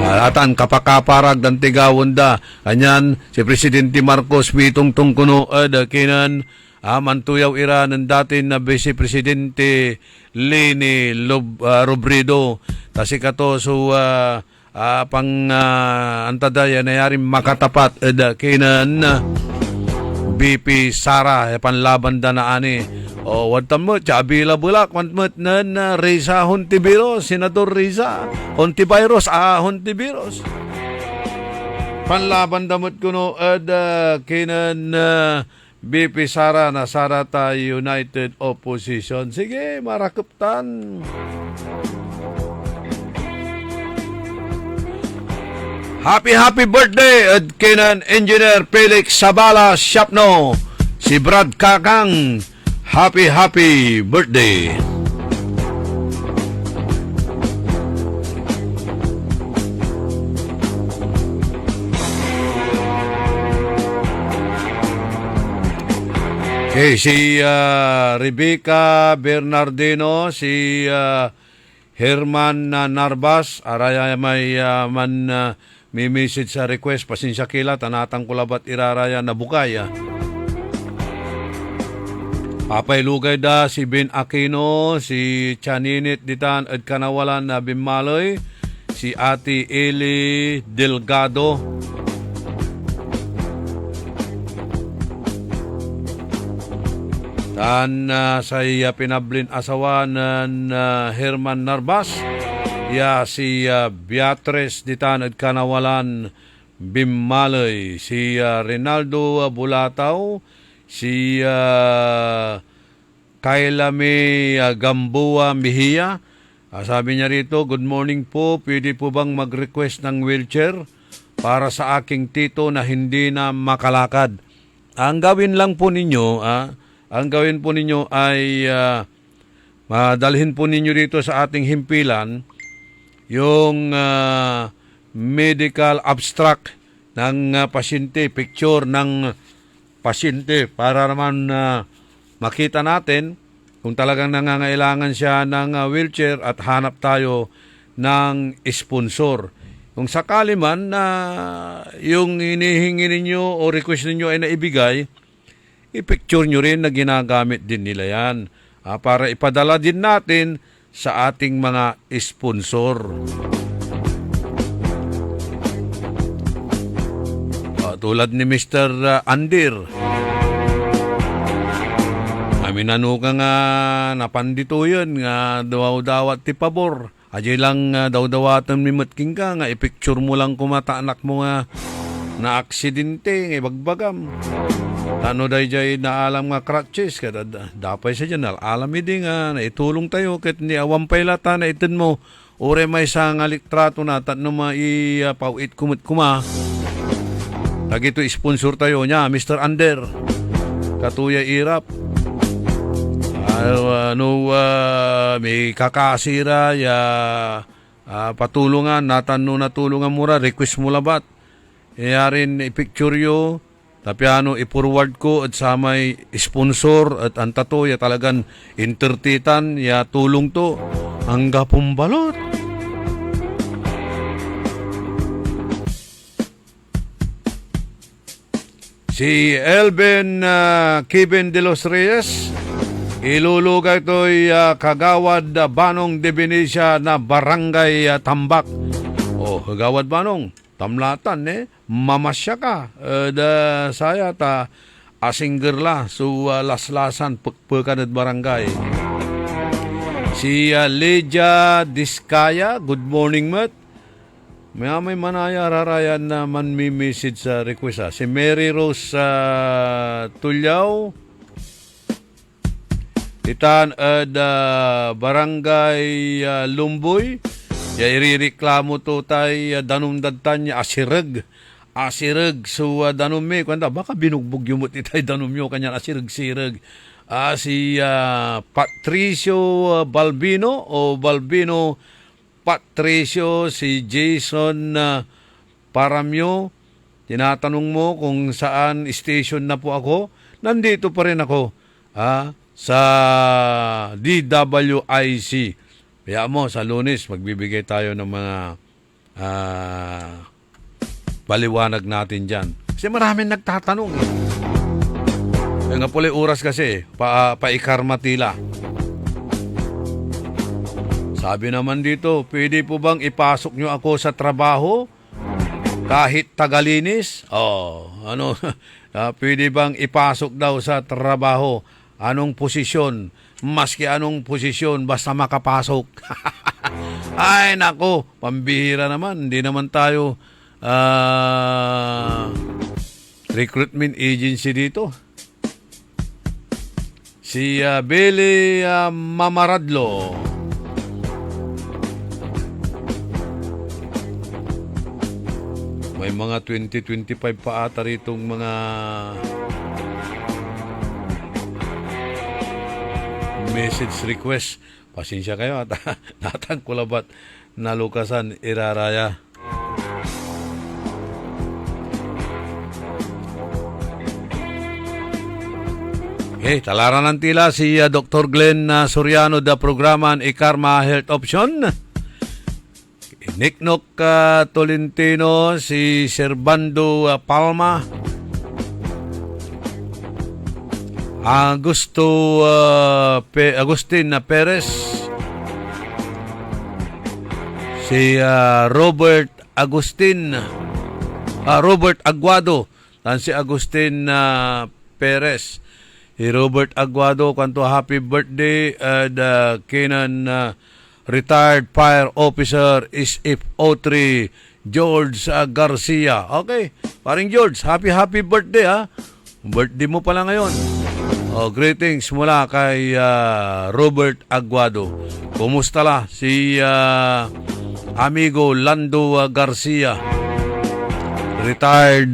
Speaker 1: Atan kapakaparag dan tigawon da kanyan si Presidente Marcos mitong tungkuno kinan mantuyaw ira ng dati na Vice Presidente Leni Robredo kasi kato so pang antadaya na yaring makatapat kinan BP Sara panlaban da na ani o wadtam mo chabila bulak wantmet nan Reza Hontiveros Senador Reza Hontiveros Hontiveros panlaban damot kuno kinan BP Sara na Sarata United Opposition sige marakuptan. Happy birthday at kinan Engineer Felix Sabala Shapno si Brad Kakang happy birthday. Okay, si Rebecca Bernardino, si Herman Narbas, araya may may message sa request, pasensya kila, tanatang kulabat iraraya na bukaya. Papay Lugay da, si Ben Aquino, si Chaninit Ditan at Kanawalan na Bimaloy, si Ate Eli Delgado, tan sa pinablin asawa ng Herman Narbas, ya si Beatrice Ditan at Kanawalan Bimaloy, si Rinaldo Bulataw, si Kayla May Gamboa Mejia. Sabi niya rito, good morning po, pwede po bang mag-request ng wheelchair para sa aking tito na hindi na makalakad? Ang gawin lang po ninyo, ay madalhin po ninyo dito sa ating himpilan yung medical abstract ng pasyente, picture ng pasyente para naman makita natin kung talagang nangangailangan siya ng wheelchair at hanap tayo ng sponsor. Kung sakali man na yung hinihingi ninyo o request ninyo ay naibigay, i-picture nyo rin na ginagamit din nila yan para ipadala din natin sa ating mga sponsor. Tulad ni Mr. Andir. Aminano ka nga napandito yun nga daw-dawat ti pabor. Ajay lang daw-dawatan mi matking ka nga ipicture mo lang kumata anak mo nga na aksidente nga bagbagam. Tano dayjay na alam nga crutches kada dapay sa dyan alam idi nga na itulong tayo ket ni awampay lata na itin mo ore may sa nga litrato na tatno maipawit kumut kuma. Nagito sponsor tayo niya, Mr. Ander. Katuya irap. May kakasira ya patulungan, natanno na tulungan mura, request mo labat. Yarin ipicture yo, Tapiano i-forward ko at sa may sponsor at antato ya talagan intertitan ya tulong to hangga pumbalot. Si Elben Kevin de los Reyes ilulugay to'y Kagawad Banong de Benicia na Barangay Tambak. Oh, Kagawad Banong, tamlatan mamasya ka. Saya ta asinggerla so laslasan pagpekan at barangay. Si Leja Diskaya, good morning mat. May manaya rarayan na man-message sa request. Si Mary Rose Tulyaw, itan ad barangay Lumboy, ya irireklamo to tay danumdadtan niya asirag so danumme kanda baka binugbog yung itay danumyo kanya asirag-sirag. Si Patricio Balbino o Balbino Patricio, si Jason Paramyo, tinatanong mo kung saan station na po ako. Nandito pa rin ako sa DWIC. Kaya mo, sa Lunes, magbibigay tayo ng mga paliwanag natin dyan. Kasi maraming nagtatanong. Nga pala oras kasi, pa-ikarma tila. Sabi naman dito, pwede po bang ipasok nyo ako sa trabaho kahit tagalinis? Pwede bang ipasok daw sa trabaho? Anong posisyon? Maski anong posisyon, basta makapasok. Ay, nako, pambihira naman. Hindi naman tayo recruitment agency dito. Si Billy Mamaradlo. May mga 20-25 pa ata ritong mga message request. Pasensya kayo at natang kulabat na lukasan iraraya. Okay, talaran ng tila si Dr. Glenn Soriano da Programan Ikarma Health Option. Niknok Tolentino, si Servando Palma, Agustin Perez, si Robert Aguado, dan si Agustin Perez. Si Robert Aguado, kanto happy birthday at Kenan Retired Fire Officer SF03 George Garcia. Okay, paring George, happy birthday Birthday mo pala ngayon. Greetings mula kay Robert Aguado. Kumusta la si amigo Lando Garcia, retired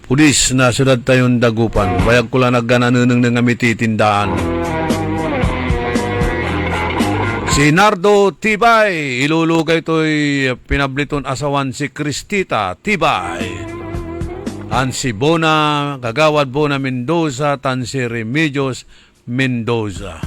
Speaker 1: pulis na siyudad tayong Dagupan. Bayag ko lang naggananunang ng amititindaan. Si Nardo Tibay, ilulugay to'y pinabliton asawan si Cristita Tibay. An si Bona, Kagawad Bona Mendoza, tan si Remedios Mendoza.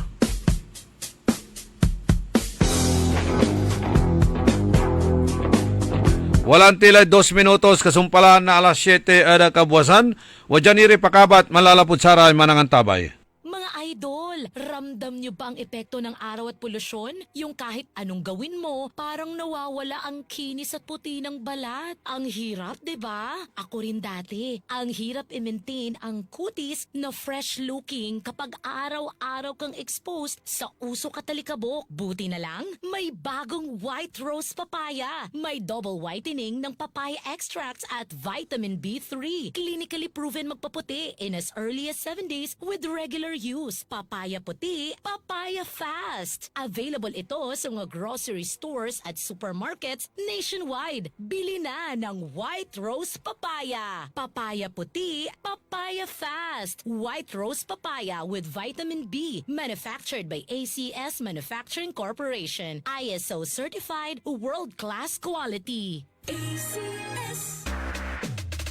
Speaker 1: Walang tila 2 minutos, kasumpalan na alas 7 ada kabuwasan. Wajaniri pakabat, malalapod saray manangan tabay.
Speaker 14: Mga idol, ramdam nyo ba ang epekto ng araw at polusyon? Yung kahit anong gawin mo, parang nawawala ang kinis at puti ng balat. Ang hirap, 'di ba? Ako rin dati. Ang hirap i-maintain ang kutis na fresh looking kapag araw-araw kang exposed sa usok at talikabok. Buti na lang, may bagong White Rose Papaya. May double whitening ng papaya extracts at vitamin B3. Clinically proven magpaputi in as early as 7 days with regular use. Papaya puti, papaya fast. Available ito sa mga grocery stores at supermarkets nationwide. Bili na ng White Rose Papaya. Papaya puti, papaya fast. White Rose Papaya with vitamin B. Manufactured by ACS Manufacturing Corporation. ISO certified, world-class quality.
Speaker 3: ACS.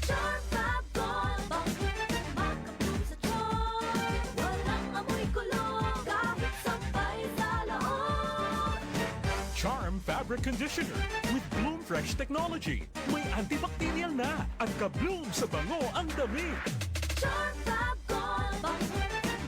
Speaker 3: Sharp
Speaker 10: Fabric Conditioner with Bloom Fresh Technology. May antibacterial na at ka-bloom sa bango ang damit.
Speaker 3: Charm Fab Gold,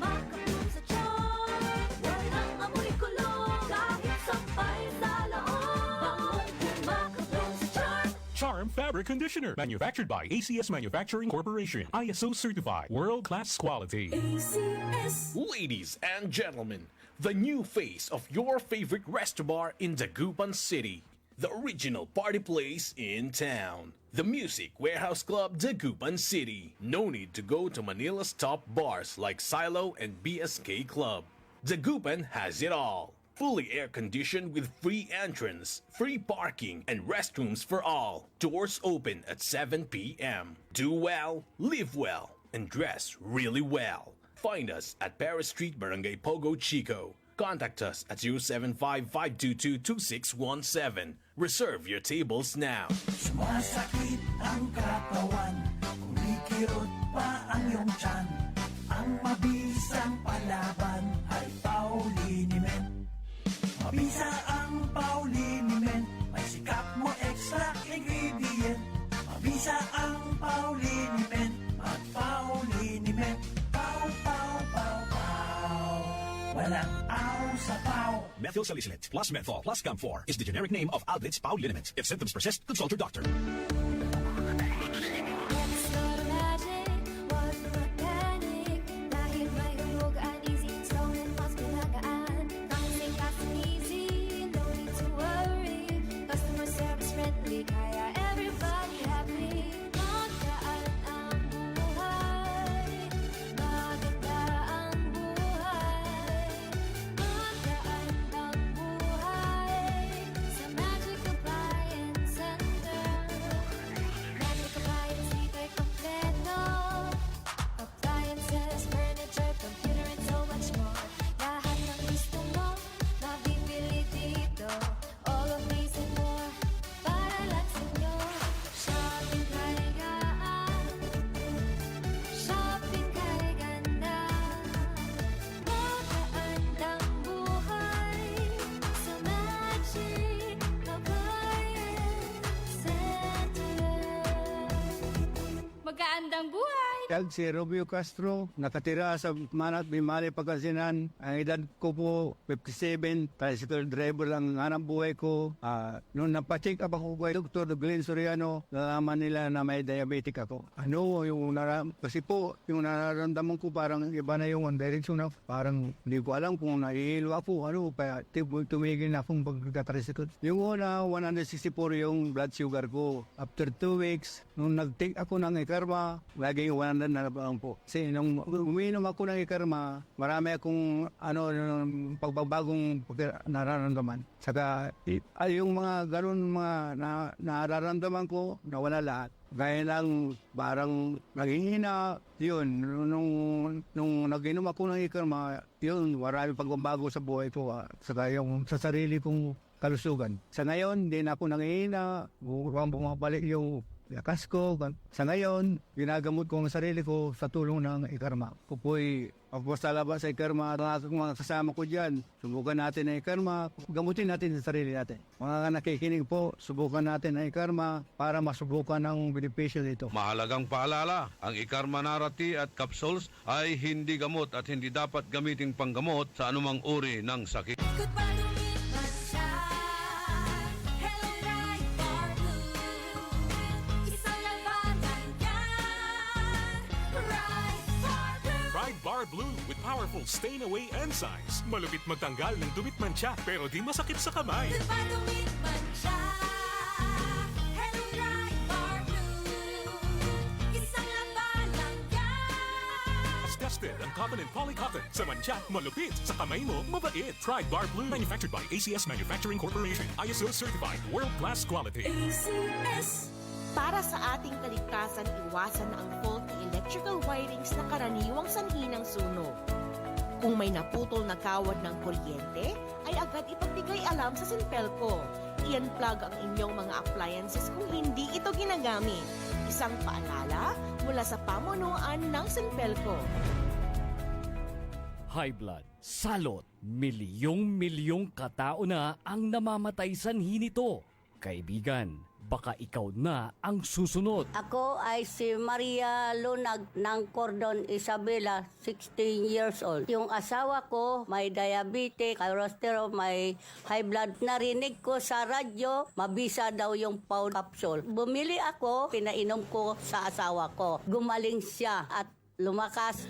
Speaker 3: makabloom sa charm. Walang amoy kulong, kahit sampay sa laon. Makabloom sa charm.
Speaker 10: Charm Fabric Conditioner, manufactured by ACS Manufacturing Corporation. ISO certified, world-class quality.
Speaker 3: ACS.
Speaker 10: Ladies and gentlemen, the new face of your favorite restaurant in Dagupan City. The original party place in town. The Music Warehouse Club Dagupan City. No need to go to Manila's top bars like Silo and BSK Club. Dagupan has it all. Fully air-conditioned with free entrance, free parking, and restrooms for all. Doors open at 7 p.m. Do well, live well, and dress really well. Find us at Paris Street, Barangay Pogo, Chico. Contact us at 075-522-2617. Reserve your tables now.
Speaker 13: Sumasakit ang katawan, kumikirot pa ang iyong tiyan. Ang mabisang palaban ay Pauliniment. Mabisa ang Pauliniment, may sikap mo extra ingredient. Mabisa ang Pauliniment, at Pauliniment. Pau, pau, pau, pau. Walang aw sa pau.
Speaker 15: Methyl salicylate plus menthol plus camphor is the generic name of Alblitz Pauliniment. If symptoms persist, consult your doctor.
Speaker 3: Let's go to magic, wag mag-panic. Dahil may hulugan, easy installment, mas pinagaan. Consing fast and easy, no need to worry. Customer service friendly, kaya everybody happy. Magaan ang buhay, maganda ang buhay. Magaan ang buhay sa Magic Appliance Center. Magic Appliance, dito'y kompleto. Appliances, furniture, computer, and so much more. Lahat ng gusto mo, mabibili dito. All of these and more, para lang sa inyo. Shopping kay gaan, shopping kay ganda. Magaan ang buhay sa Magic Appliance Center.
Speaker 12: Magaandang buhay!
Speaker 16: Tag si Romeo Castro, nakatira sa Manat, Bimali, Pagkasinan. Ang edad ko po, 57, tricycle driver lang ang hanap buhay ko. Noong napacheck up ako kay Dr. Glenn Soriano, nalaman nila na may diabetic ako. Kasi po, yung nararamdaman ko parang iba na yung direction na parang hindi ko alam kung nahihilo ako. Kaya tumigil na akong pagkatricycle. Yung una, 164 yung blood sugar ko. After 2 weeks, nung nag-take ako ng Ikarma, lagi yung 100 na lang po. Kasi nung uminom ako ng Ikarma, marami akong pagbabagong nararamdaman. Saka yung mga ganun mga nararamdaman ko, nawala lahat. Gaya lang, parang naghihina, yun, nung nag-inom ako ng Ikarma, yun, marami pagbabago sa buhay ko. Saka yung sa sarili kong kalusugan. Sa ngayon, hindi na ako nanghihina, bumabalik yung lakas ko. Sa ngayon, ginagamot ko ang sarili ko sa tulong ng Ikarma. Pupoy, ako sa labas sa Ikarma, mga kasama ko dyan, subukan natin ang Ikarma, gamutin natin sa sarili natin. Mga nakikinig po, subukan natin ang Ikarma para masubukan ang benepisyo dito.
Speaker 1: Mahalagang paalala, ang Ikarma Narati at capsules ay hindi gamot at hindi dapat gamiting panggamot sa anumang uri ng sakit.
Speaker 3: Goodbye to me, Masya. Hello, Right Bar Blue. Isang labanan yan. Right Bar Blue.
Speaker 10: Pride Bar Blue with powerful stain-away enzymes. Malupit magtanggal ng dumit mancha pero di masakit sa kamay.
Speaker 3: Goodbye to me, Masya. Hello, Right Bar Blue. Isang labanan yan.
Speaker 10: As tested ang cotton and polycotton. Sa mancha, malupit. Sa kamay mo, mabait. Pride Bar Blue. Manufactured by ACS Manufacturing Corporation. ISO certified. World-class quality.
Speaker 3: ACS.
Speaker 12: Para sa ating kaligtasan, iwasan na ang faulty electrical wirings na karaniwang sanhi ng sunog. Kung may naputol na kawad ng kuryente, ay agad ipagbigay alam sa Sinpelco. I-unplug ang inyong mga appliances kung hindi ito ginagamit. Isang paalala mula sa pamunuan ng Sinpelco.
Speaker 2: High blood, salot,
Speaker 17: Milyong-milyong katao na ang namamatay sanhi nito. Kaibigan, baka ikaw na ang susunod.
Speaker 18: Ako ay si Maria Lunag ng Cordon Isabela, 16 years old. Yung asawa ko may diabetes, cholesterol, may high blood. Narinig ko sa radyo, mabisa daw yung Pau capsule. Bumili ako, pinainom ko sa asawa ko. Gumaling siya at lumakas.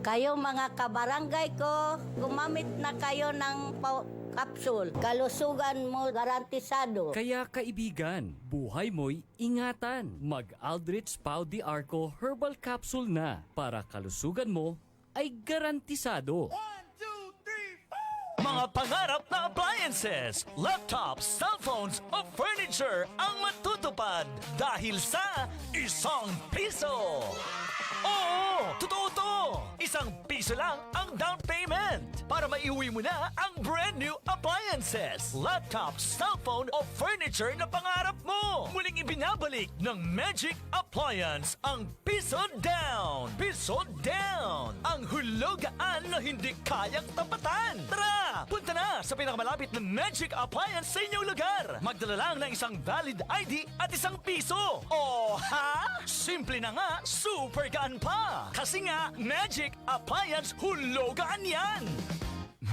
Speaker 18: Kayo mga kabarangay ko, gumamit na kayo ng Pau capsule. Kalusugan mo garantisado.
Speaker 17: Kaya kaibigan, buhay mo'y ingatan. Mag-Aldrich Pau de Arco Herbal Capsule na para kalusugan mo ay garantisado.
Speaker 2: Mga pangarap na appliances, laptops, cellphones o furniture ang matutupad dahil sa isang piso. Oo, totoo to! Isang piso lang ang down payment para maiuwi mo na ang brand new appliances, laptops, cellphone o furniture na pangarap mo. Muling ibinabalik ng Magic Appliance ang piso down. Piso down! Ang hulugaan na hindi kayang tapatan. Tara! Punta na sa pinakamalapit na Magic Appliance sa inyong lugar. Magdala lang ng isang valid ID at isang piso. O ha? Simple na nga, super gaan pa. Kasi nga, Magic Appliance hulugaan yan.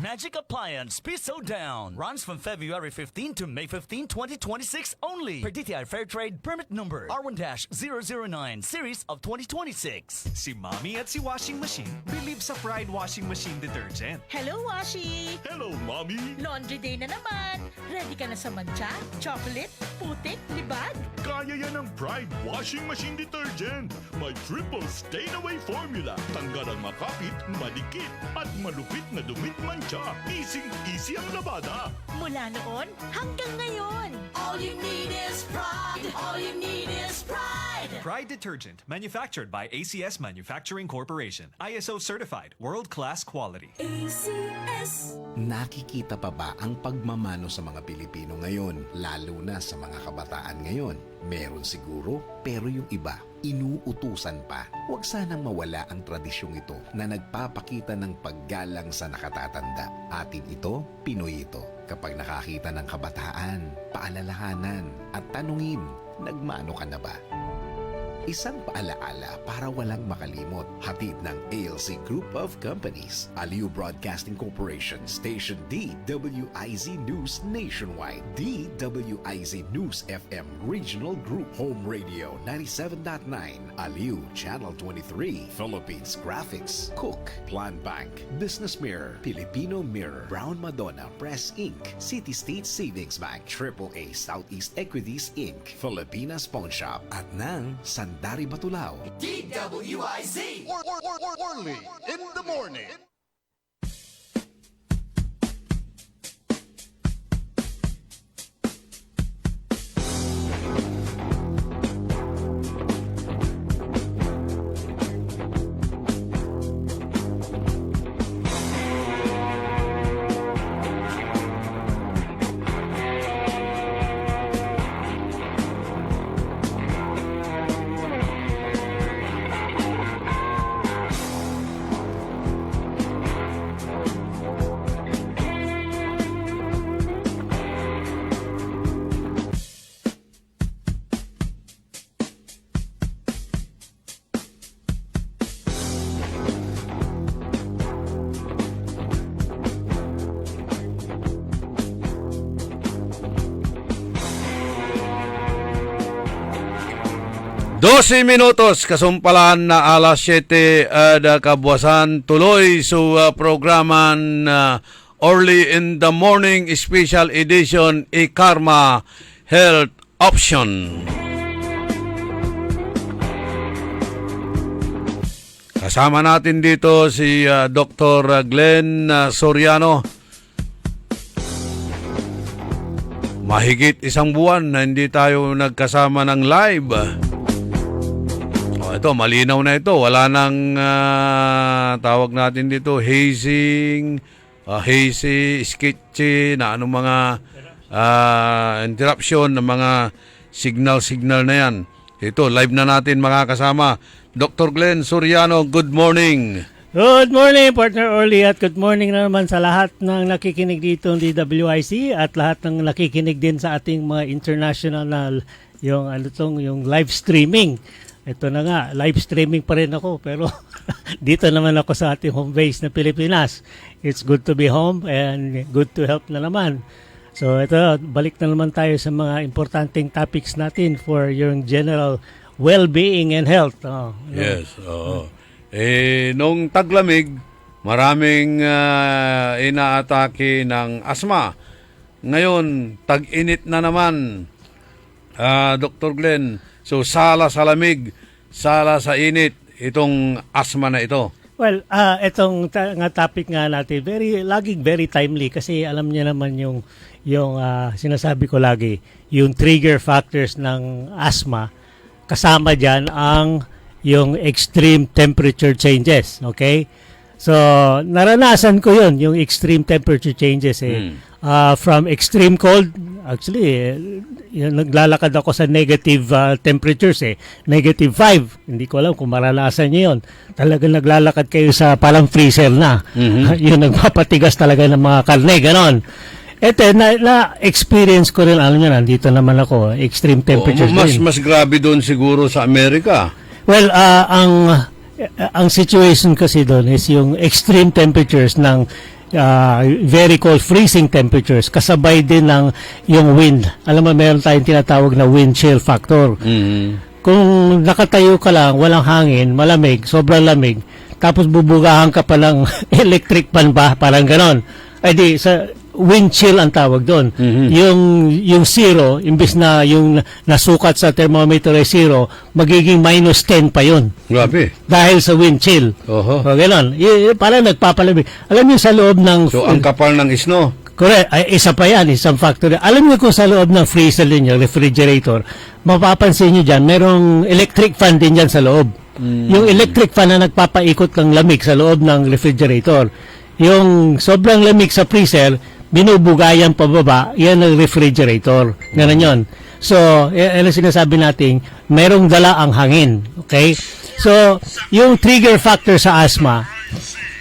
Speaker 2: Magic Appliance Piso Down runs from February 15 to May 15, 2026 only. Per DTI Fair Trade Permit Number R1-009 Series of 2026.
Speaker 15: Si Mommy at si Washing Machine believe sa Pride Washing Machine Detergent.
Speaker 12: Hello, Washi!
Speaker 4: Hello, Mommy!
Speaker 12: Laundry day na naman. Ready ka na sa mancha, chocolate, putik, libag?
Speaker 4: Kaya yan ang Pride Washing Machine Detergent. May triple stain-away formula. Tanggal ang makapit, malikit, at malupit na dumit mancha. Easy ang labada.
Speaker 12: Mula noon hanggang ngayon.
Speaker 3: All you need is pride. All you need is pride.
Speaker 15: Pride Detergent, manufactured by ACS Manufacturing Corporation. ISO certified, world-class quality.
Speaker 3: ACS.
Speaker 19: Nakikita pa ba ang pagmamano sa mga Pilipino ngayon, lalo na sa mga kabataan ngayon? Meron siguro, pero yung iba, inuutusan pa. Huwag sanang mawala ang tradisyong ito na nagpapakita ng paggalang sa nakatatanda. Atin ito, Pinoy ito. Kapag nakakita ng kabataan, paalalahanan at tanungin, nagmano ka na ba? Isang paalaala para walang makalimot. Hatid ng ALC Group of Companies. Aliw Broadcasting Corporation. Station DWIZ News Nationwide. DWIZ News FM Regional Group. Home Radio 97.9. Aliw Channel 23. Philippines Graphics. Cook. Plan Bank. Business Mirror. Filipino Mirror. Brown Madonna Press Inc. City State Savings Bank. AAA Southeast Equities Inc. Filipinas Pawn Shop. At ng Sandari Batulao.
Speaker 5: DWIZ. Orly in the morning.
Speaker 1: Minutos, kasumpalan na alas 7 kabuwasan. Tuloy sa programa Early in the Morning Special Edition Karma Health Option. Kasama natin dito si Dr. Glenn Soriano. Mahigit isang buwan na hindi tayo nagkasama ng live. Ito, malinaw na ito. Wala nang tawag natin dito, hazy, sketchy, na anong mga interruption ng mga signal na yan. Ito, live na natin makakasama. Dr. Glenn Soriano, good morning.
Speaker 20: Good morning, Partner Orly, at good morning na naman sa lahat ng nakikinig dito ng DWIC at lahat ng nakikinig din sa ating mga international na yung live streaming. Ito na nga, live streaming pa rin ako pero dito naman ako sa ating home base na Pilipinas. It's good to be home and good to help na naman. So ito, balik na naman tayo sa mga importanteng topics natin for your general well-being and health.
Speaker 1: Yes, oo. Nung taglamig, maraming inaatake ng asma. Ngayon, tag-init na naman, Dr. Glenn. So, sala sa lamig, sala sa init, itong asma na ito.
Speaker 20: Well, itong nga topic nga natin, laging very timely kasi alam niya naman yung sinasabi ko lagi, yung trigger factors ng asthma, kasama dyan yung extreme temperature changes, okay? So, naranasan ko yung extreme temperature changes from extreme cold, actually, naglalakad ako sa negative temperatures -5. Hindi ko alam kung maranasan niyo yun. Talagang naglalakad kayo sa parang freezer na. Yung nagpapatigas talaga ng mga karne, ganon. Ito, na-experience ko rin, alam niyo, nandito naman ako, extreme temperatures.
Speaker 1: Mas grabe doon siguro sa Amerika.
Speaker 20: Well, ang situation kasi doon is yung extreme temperatures ng very cold freezing temperatures kasabay din ng yung wind. Alam mo, meron tayong tinatawag na wind chill factor. Kung nakatayo ka lang, walang hangin, malamig, sobrang lamig, tapos bubugahan ka pa ng electric fan ba, parang ganon. Ay di, sa wind chill ang tawag doon. Yung zero, imbis na yung nasukat sa thermometer ay zero, magiging -10 pa yun.
Speaker 1: Grabe.
Speaker 20: Dahil sa wind chill.
Speaker 1: Oho.
Speaker 20: O, gano'n. Parang nagpapalamig. Alam niyo sa loob ng...
Speaker 1: So, ang kapal ng snow.
Speaker 20: Correct. Ay, isa pa yan, isang factor. Alam niyo kung sa loob ng freezer ninyo, refrigerator, mapapansin niyo dyan, merong electric fan din dyan sa loob. Yung electric fan na nagpapaikot ng lamig sa loob ng refrigerator. Yung sobrang lamig sa freezer, binubugayan pababa, yan ang refrigerator. Ganun yun. So, yan ang sinasabi natin, merong dala ang hangin. Okay? So, yung trigger factor sa asthma,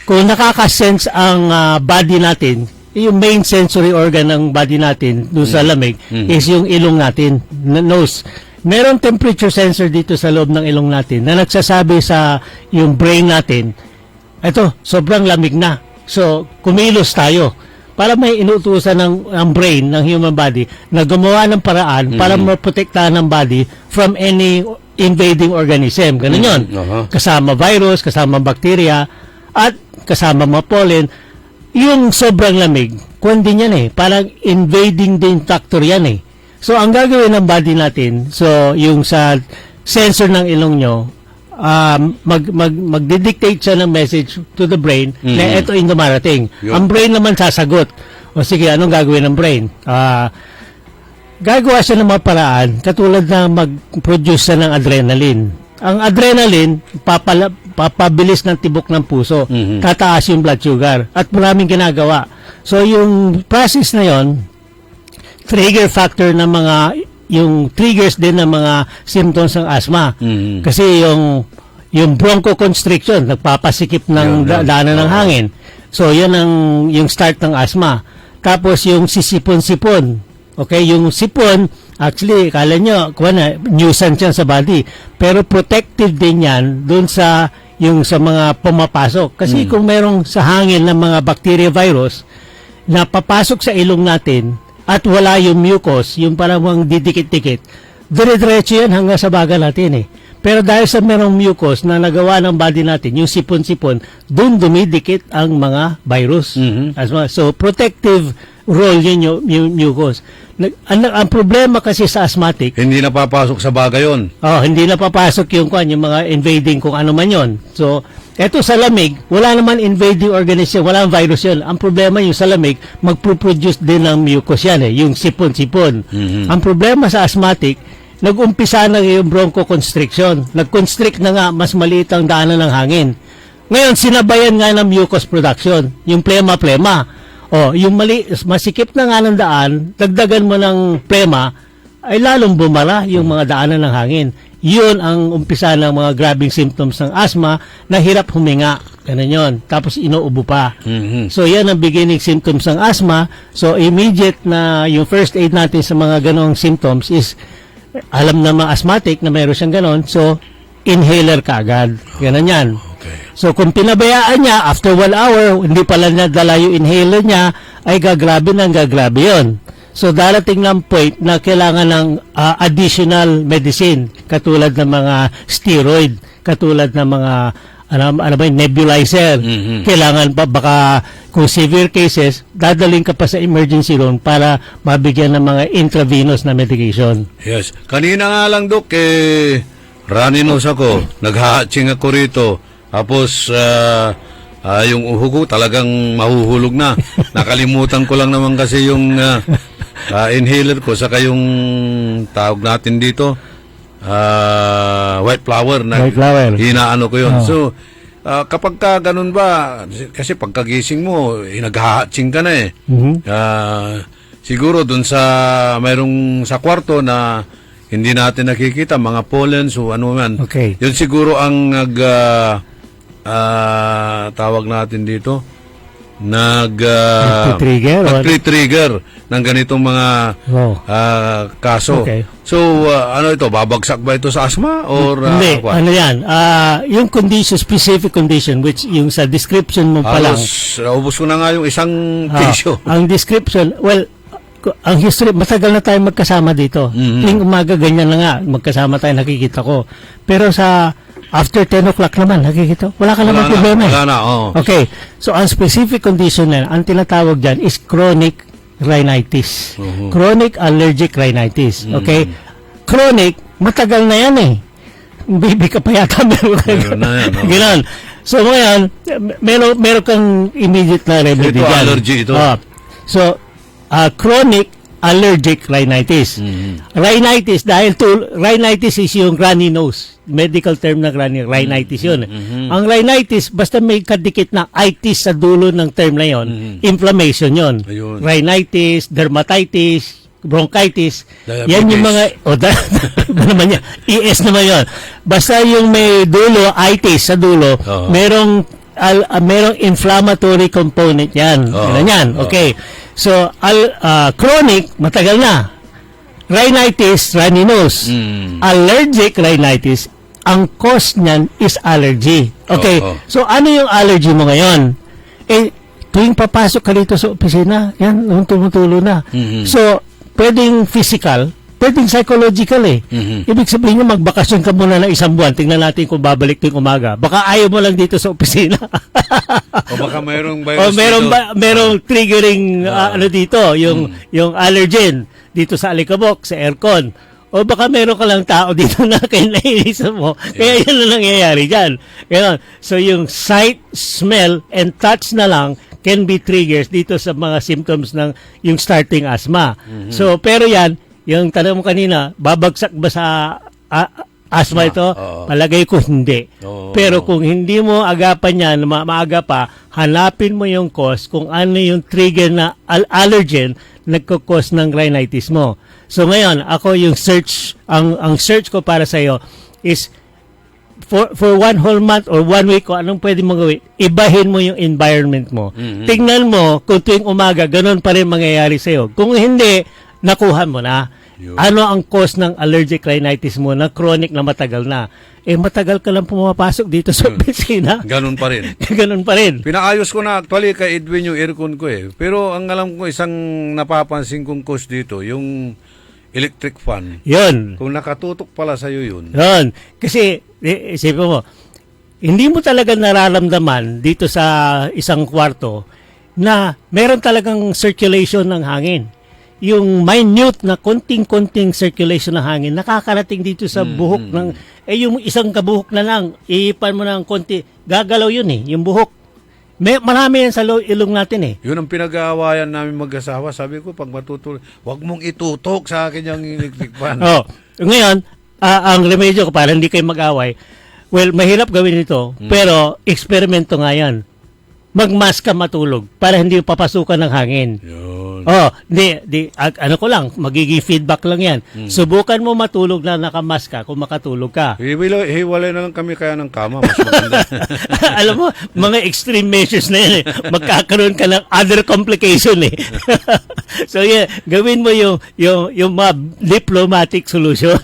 Speaker 20: kung nakaka-sense ang body natin, yung main sensory organ ng body natin doon sa lamig is yung ilong natin, nose. Merong temperature sensor dito sa loob ng ilong natin na nagsasabi sa yung brain natin, eto, sobrang lamig na. So, kumilos tayo para may inutusan ng brain, ng human body, na gumawa ng paraan para maprotektahan ng body from any invading organism. Ganun yun. Kasama virus, kasama bacteria, at kasama mga pollen. Yung sobrang lamig, kundi yan parang invading din factor yan So, ang gagawin ng body natin, so, yung sa sensor ng ilong nyo, magdidictate siya ng message to the brain na ito yung dumarating. Ang brain naman sasagot. O sige, anong gagawin ng brain? Gagawa siya ng mga paraan katulad na mag-produce siya ng adrenaline. Ang adrenaline, papabilis ng tibok ng puso. Tataas yung blood sugar. At maraming ginagawa. So, yung process na yon, trigger factor ng mga yung triggers din ng mga symptoms ng asthma. Kasi yung bronchoconstriction, nagpapasikip ng daanan ng hangin. So, yan yung start ng asthma. Tapos, yung sisipon-sipon. Okay, yung sipon, actually, kala nyo, nuisance yan sa body. Pero protective din yan dun sa mga pumapasok. Kasi kung merong sa hangin ng mga bacteria virus na papasok sa ilong natin, at wala yung mucus, yung parang didikit-dikit, dire-diretso yan hanggang sa baga natin Pero dahil sa merong mucus na nagawa ng body natin, yung sipon-sipon, dun dumidikit ang mga virus. So, protective role yun yung mucus. Ang problema kasi sa asthmatic,
Speaker 1: hindi napapasok sa baga yun.
Speaker 20: Hindi napapasok yung mga invading kung ano man yun. So, eto sa lamig, wala naman invading organism, wala virus yun. Ang problema yung sa lamig, magpuproduce din ng mucus yan yung sipon-sipon. Ang problema sa asthmatic, nag-umpisa na yung bronchoconstriction. Nag-constrict na nga, mas maliit ang daanan ng hangin. Ngayon, sinabayan nga ng mucus production, yung plema-plema. Yung masikip na nga ng daan, dagdagan mo ng plema, ay lalong bumara yung mga daanan ng hangin. Yun ang umpisa ng mga grabing symptoms ng asthma na hirap huminga. Ganun yun. Tapos inuubo pa.
Speaker 1: Mhm.
Speaker 20: So yan ang beginning symptoms ng asthma. So immediate na yung first aid natin sa mga ganong symptoms is alam na mga asthmatic na mayroon siyang ganon. So inhaler ka agad. Ganun yan. So kung pinabayaan niya after 1 hour, hindi pala niya dala yung inhaler niya, ay gagrabe yun. So darating ng point na kailangan ng additional medicine katulad ng mga steroid, katulad ng mga nebulizer. Kailangan pa baka kung severe cases, dadaling ka pa sa emergency room para mabigyan ng mga intravenous na medication.
Speaker 1: Yes. Kanina nga lang, Dok, runny nose ako. Naghahatching ako rito. Tapos, yung uho ko talagang mahuhulog na. Nakalimutan ko lang naman kasi yung inhaler ko, saka yung tawag natin dito, white flower.
Speaker 20: White flower.
Speaker 1: Hinaano ko yun. So, kapag ka ganun ba, kasi pagkagising mo, naghahatching ka na eh. Siguro dun sa, mayroong sa kwarto na hindi natin nakikita, mga pollens o ano man.
Speaker 20: Okay.
Speaker 1: Yun siguro ang tawag natin dito, nag-trigger ng ganitong mga kaso.
Speaker 20: Okay.
Speaker 1: So, ano ito, babagsak ba ito sa asthma? Or,
Speaker 20: hindi, ano yan, yung condition, specific condition, which yung sa description mo pa lang.
Speaker 1: Naubos ko na nga yung isang tissue.
Speaker 20: Ang description, well, ang history, matagal na tayo magkasama dito. Tuwing umaga, ganyan na nga, magkasama tayo, nakikita ko. Pero sa after 10 o'clock naman, nakikita, wala ka naman problema.
Speaker 1: Wala na, oh.
Speaker 20: Okay, so ang specific condition na, ang tinatawag dyan is chronic rhinitis. Chronic allergic rhinitis. Okay? Chronic, matagal na yan eh. Baby ka pa yata, meron
Speaker 1: na yan.
Speaker 20: Ganon. So ngayon, meron kang immediate na remedy
Speaker 1: Ito,
Speaker 20: dyan.
Speaker 1: allergy ito.
Speaker 20: So, chronic allergic rhinitis. Rhinitis, dahil rhinitis is yung runny nose. Medical term na rhinitis yun. Ang rhinitis, basta may kadikit na itis sa dulo ng term na yun, inflammation yun. Rhinitis, dermatitis, bronchitis,
Speaker 1: diabetes.
Speaker 20: Yan yung mga, naman yan, ES naman yun. Basta yung may dulo, itis sa dulo, merong inflammatory component yan. Yan. Okay. So, chronic, matagal na. Rhinitis, runny nose. Allergic rhinitis, ang cause niyan is allergy. Okay. So, ano yung allergy mo ngayon? Tuwing papasok ka dito sa opisina, yan, tumutulo na. So, pwedeng physical, pwedeng psychological eh. Ibig sabihin nyo, magbakasyon ka muna ng 1 buwan. Tingnan natin kung babalik tuwing umaga. Baka ayaw mo lang dito sa opisina.
Speaker 1: O baka mayroong virus
Speaker 20: merong triggering dito, yung allergen dito sa alikabok, sa aircon. O baka meron ka lang tao dito na kainainisan mo. Kaya yan na nangyayari dyan. So yung sight, smell, and touch na lang can be triggers dito sa mga symptoms ng yung starting asthma. So pero yan, yung tanong mo kanina, babagsak ba sa asthma ito? Palagay ko hindi. Pero kung hindi mo agapan yan, maaga pa, hanapin mo yung cause kung ano yung trigger na allergen nagkakos ng rhinitis mo. So ngayon, ako yung search, ang search ko para sa iyo is for 1 whole month or 1 week kung anong pwede mong gawin, ibahin mo yung environment mo. Tingnan mo kung tuwing umaga, ganun pa rin mangyayari sa iyo. Kung hindi, nakuha mo na. Ano ang cause ng allergic rhinitis mo na chronic na matagal na? Matagal ka lang pumapasok dito sa opisina.
Speaker 1: Ganun pa rin.
Speaker 20: Ganun pa rin.
Speaker 1: Pinaayos ko na actually kay Edwin yung aircon ko eh. Pero ang alam ko isang napapansin kong cause dito, yung electric fan.
Speaker 20: Yun.
Speaker 1: Kung nakatutok pala sa'yo yun.
Speaker 20: Yun. Kasi, isipin mo, hindi mo talaga nararamdaman dito sa isang kwarto na meron talagang circulation ng hangin. Yung minute na konting-konting circulation ng hangin nakakarating dito sa buhok ng yung isang kabuhok na lang iipan mo ng konti, gagalaw yun yung buhok. Marami yan sa ilong natin
Speaker 1: Yun ang pinag-aawayan namin mag-asawa. Sabi ko, pag matutulog, wag mong itutok sa akin yung electric fan.
Speaker 20: Ngayon, ang remedyo ko para hindi kayo mag-away, well, mahirap gawin ito, pero eksperimento nga yan. magmask ka matulog para hindi papasukan ng hangin. Ano ko lang, magiging feedback lang yan. Subukan mo matulog na nakamask ka kung makatulog ka.
Speaker 1: Hiwalay na lang kami kaya ng kama, mas maganda.
Speaker 20: Alam mo, mga extreme measures na yan eh. Magkakaroon ka ng other complication eh. So yeah, gawin mo yung mga diplomatic solution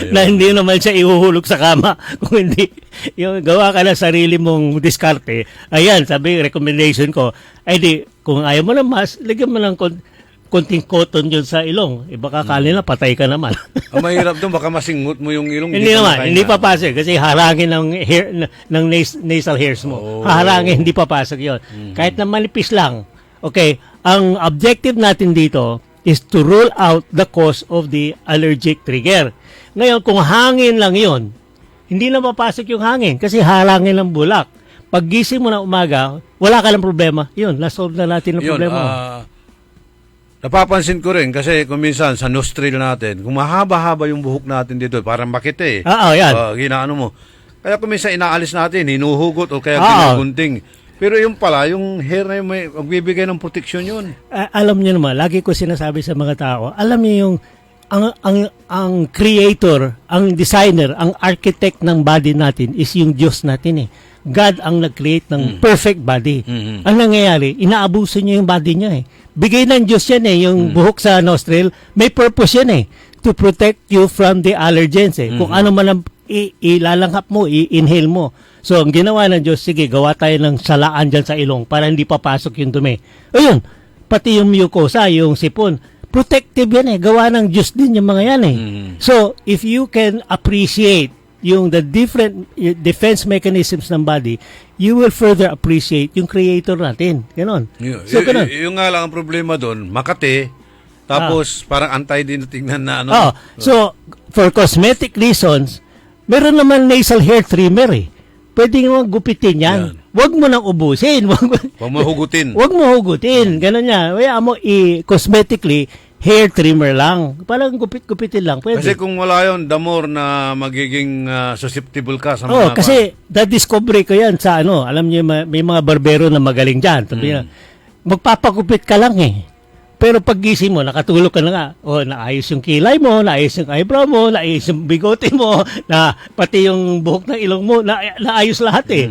Speaker 20: na hindi naman siya ihuhulog sa kama. Kung hindi, yung gawa ka na sarili mong diskarte. Ayan, sabi, recommendation ko, ay di, kung ayaw mo ng mask, lagyan mo ng konting cotton yun sa ilong. Baka kali na, patay ka naman.
Speaker 1: Ang mahirap doon, baka masingut mo yung ilong.
Speaker 20: Hindi naman, hindi papasok. Kasi harangin ng hair, ng nasal hairs mo. Harangin, hindi papasok yun. Kahit na manipis lang. Okay, ang objective natin dito is to rule out the cause of the allergic trigger. Ngayon, kung hangin lang yun, hindi na papasok yung hangin kasi harangin ng bulak. Pag gising mo na umaga, wala ka ng problema. Yun, na-solve na natin ang problema.
Speaker 1: Napapansin ko rin kasi kung minsan sa nostril natin, kung mahaba-haba yung buhok natin dito, parang makite eh.
Speaker 20: Yan.
Speaker 1: Ginaano mo. Kaya kung minsan inaalis natin, hinuhugot o kaya ginugunting. Pero yung pala, yung hair na yung may magbibigay ng proteksyon yun.
Speaker 20: Alam niyo naman, lagi ko sinasabi sa mga tao, alam niyo yung ang creator, ang designer, ang architect ng body natin is yung Diyos natin eh. God ang nag-create ng perfect body. Ang nangyayari, inaabuso niya yung body niya eh. Bigay ng Diyos yan eh, yung buhok sa nostril, may purpose yan eh, to protect you from the allergens eh. Kung ano man ang ilalanghap mo, i-inhale mo. So, ang ginawa ng Diyos, sige, gawa tayo ng salaan dyan sa ilong para hindi papasok yung dumi. Ayun, pati yung mucosa, yung sipon, protective yan eh. Gawa ng Diyos din yung mga yan eh. So, if you can appreciate yung the different defense mechanisms ng body, you will further appreciate yung creator natin. Ganon. So, ganon.
Speaker 1: Yung nga lang ang problema doon, makate, tapos parang antay din tingnan na ano.
Speaker 20: So, for cosmetic reasons, meron naman nasal hair trimmer eh. Pwede nga gupitin yan. Huwag mo nang ubusin. Huwag
Speaker 1: mo hugutin.
Speaker 20: Huwag mo hugutin. Ganon niya. Kaya mo cosmetically, hair trimmer lang. Parang gupit-gupitin lang. Pwede.
Speaker 1: Kasi kung wala yun, the more na magiging susceptible ka sa mga...
Speaker 20: kasi na-discover ko yan sa alam niyo, may mga barbero na magaling dyan. Sabi niya, magpapagupit ka lang eh. Pero pag gising mo, nakatulog ka na nga. Naayos yung kilay mo, naayos yung eyebrow mo, naayos yung bigote mo, na pati yung buhok ng ilong mo, naayos lahat eh.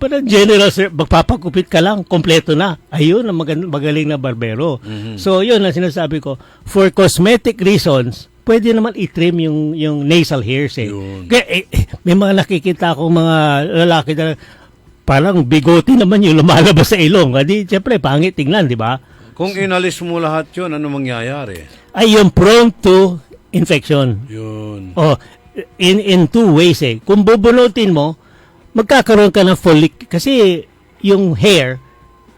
Speaker 20: Pero general, magpapagupit ka lang, kompleto na. Ayun, ang magaling na barbero. So, yun ang sinasabi ko. For cosmetic reasons, pwede naman i-trim yung nasal hairs eh. Kaya, may mga nakikita akong mga lalaki na parang bigote naman yung lumalabas sa ilong. Di, siyempre, pangit tingnan, di ba?
Speaker 1: Kung inalis mo lahat yun, ano mangyayari?
Speaker 20: Ay, yung prone to infection.
Speaker 1: Yun.
Speaker 20: In two ways eh. Kung bubunutin mo, magkakaroon ka ng follicle. Kasi yung hair,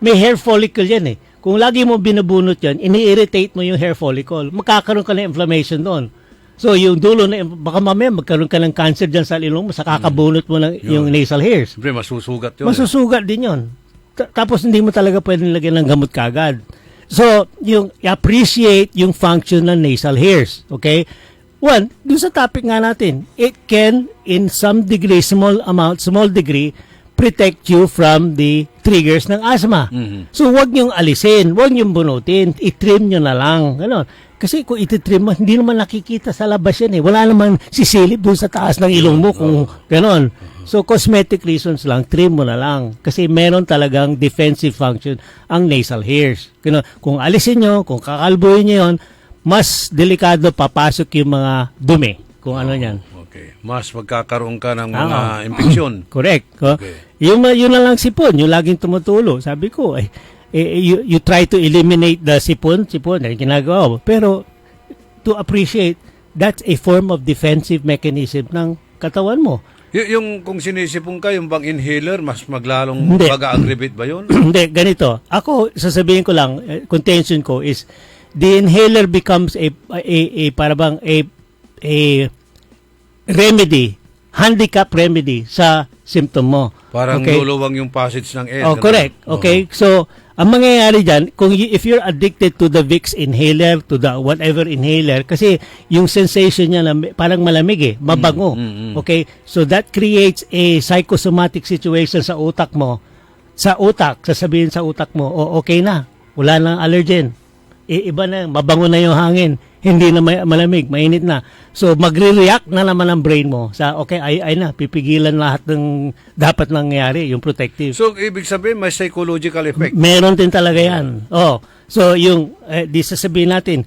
Speaker 20: may hair follicle yan eh. Kung lagi mo binubunot yan, ini-irritate mo yung hair follicle. Magkakaroon ka ng inflammation doon. So, yung dulo na, baka mamaya magkaroon ka ng cancer dyan sa ilong mo sa kakabunot mo ng yung nasal hairs.
Speaker 1: Siyempre, masusugat yun.
Speaker 20: Masusugat din yun. Tapos hindi mo talaga pwedeng lagyan ng gamot kagad. So, yung appreciate yung function ng nasal hairs. Okay? One, dun sa topic nga natin, it can, in some degree, small degree, protect you from the triggers ng asthma. So, wag niyong alisin, wag niyong bunutin, i-trim nyo na lang. Ganon. Kasi kung ititrim mo, hindi naman nakikita sa labas yan eh. Wala naman sisilip dun sa taas ng ilong mo kung ganon. So, cosmetic reasons lang, trim mo na lang. Kasi meron talagang defensive function ang nasal hairs. Kung alisin nyo, kung kakalbuhin nyo yun, mas delikado papasok yung mga dumi. Kung ano yan.
Speaker 1: Okay. Mas magkakaroon ka ng mga infeksyon.
Speaker 20: Correct. Okay. Yun na lang sipon, yung laging tumutulo. Sabi ko, you try to eliminate the sipon, ginagawa mo. Pero, to appreciate, that's a form of defensive mechanism ng katawan mo.
Speaker 1: Yung kung sinisipong ka, yung bang inhaler, mas maglalong mag-aggravate ba yun?
Speaker 20: Hindi, ganito. Ako, sasabihin ko lang, contention ko is, the inhaler becomes a remedy, handicap remedy sa symptom mo.
Speaker 1: Parang luluwang yung passage ng air.
Speaker 20: Correct. Okay, so, ang mangyayari dyan, if you're addicted to the Vicks inhaler, to the whatever inhaler, kasi yung sensation niya na parang malamig eh, mabango. Okay? So that creates a psychosomatic situation sa utak mo sa utak, sasabihin sa utak mo, okay na, wala nang allergen. Iba na, mabango na yung hangin, hindi na malamig, mainit na. So, magre-react na naman ang brain mo sa, okay, ay na, pipigilan lahat ng dapat nangyari, yung protective.
Speaker 1: So, ibig sabihin, may psychological effect.
Speaker 20: Meron din talaga yan. So, yung, di sasabihin natin,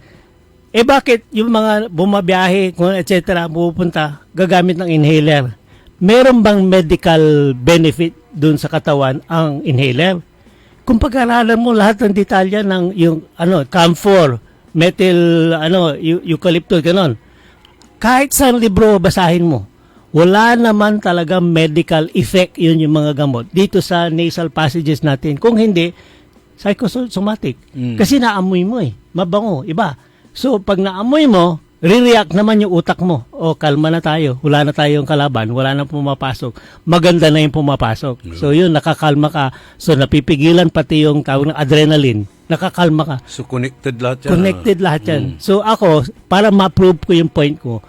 Speaker 20: bakit yung mga bumabiyahe, etc., pupunta, gagamit ng inhaler? Meron bang medical benefit dun sa katawan ang inhaler? Kung pag-aralan mo lahat ng detalya ng yung camphor, methyl eucalyptus ganon. Kahit sa libro basahin mo, wala naman talaga medical effect yun yung mga gamot dito sa nasal passages natin. Kung hindi, psychosomatic. Kasi naamoy mo mabango, iba. So pag naamoy mo, re-react naman yung utak mo. Kalma na tayo. Wala na tayong kalaban. Wala na pumapasok. Maganda na yung pumapasok. So yun, nakakalma ka. So napipigilan pati yung tawag ng adrenaline. Nakakalma ka.
Speaker 1: So connected lahat yan.
Speaker 20: Connected lahat yan. So ako, para ma-prove ko yung point ko,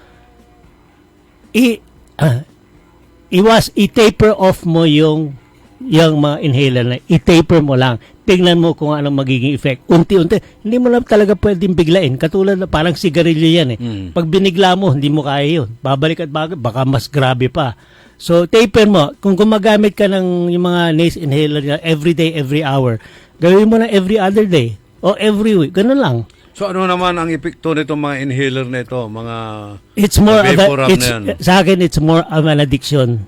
Speaker 20: i-taper off mo yung mga inhaler na i-taper mo lang. Tingnan mo kung anong magiging effect. Unti-unti. Hindi mo lang talaga pwedeng biglain. Katulad na parang sigarilyo yan Pag binigla mo, hindi mo kaya yun. Babalik at baka mas grabe pa. So, taper mo. Kung gumagamit ka ng yung mga nasal inhaler na every day, every hour, gawin mo na every other day o every week. Ganun lang.
Speaker 1: So, ano naman ang epekto nito mga inhaler na ito? Mga
Speaker 20: It's more of
Speaker 1: vaporub na yan?
Speaker 20: Sa akin, it's more of an addiction.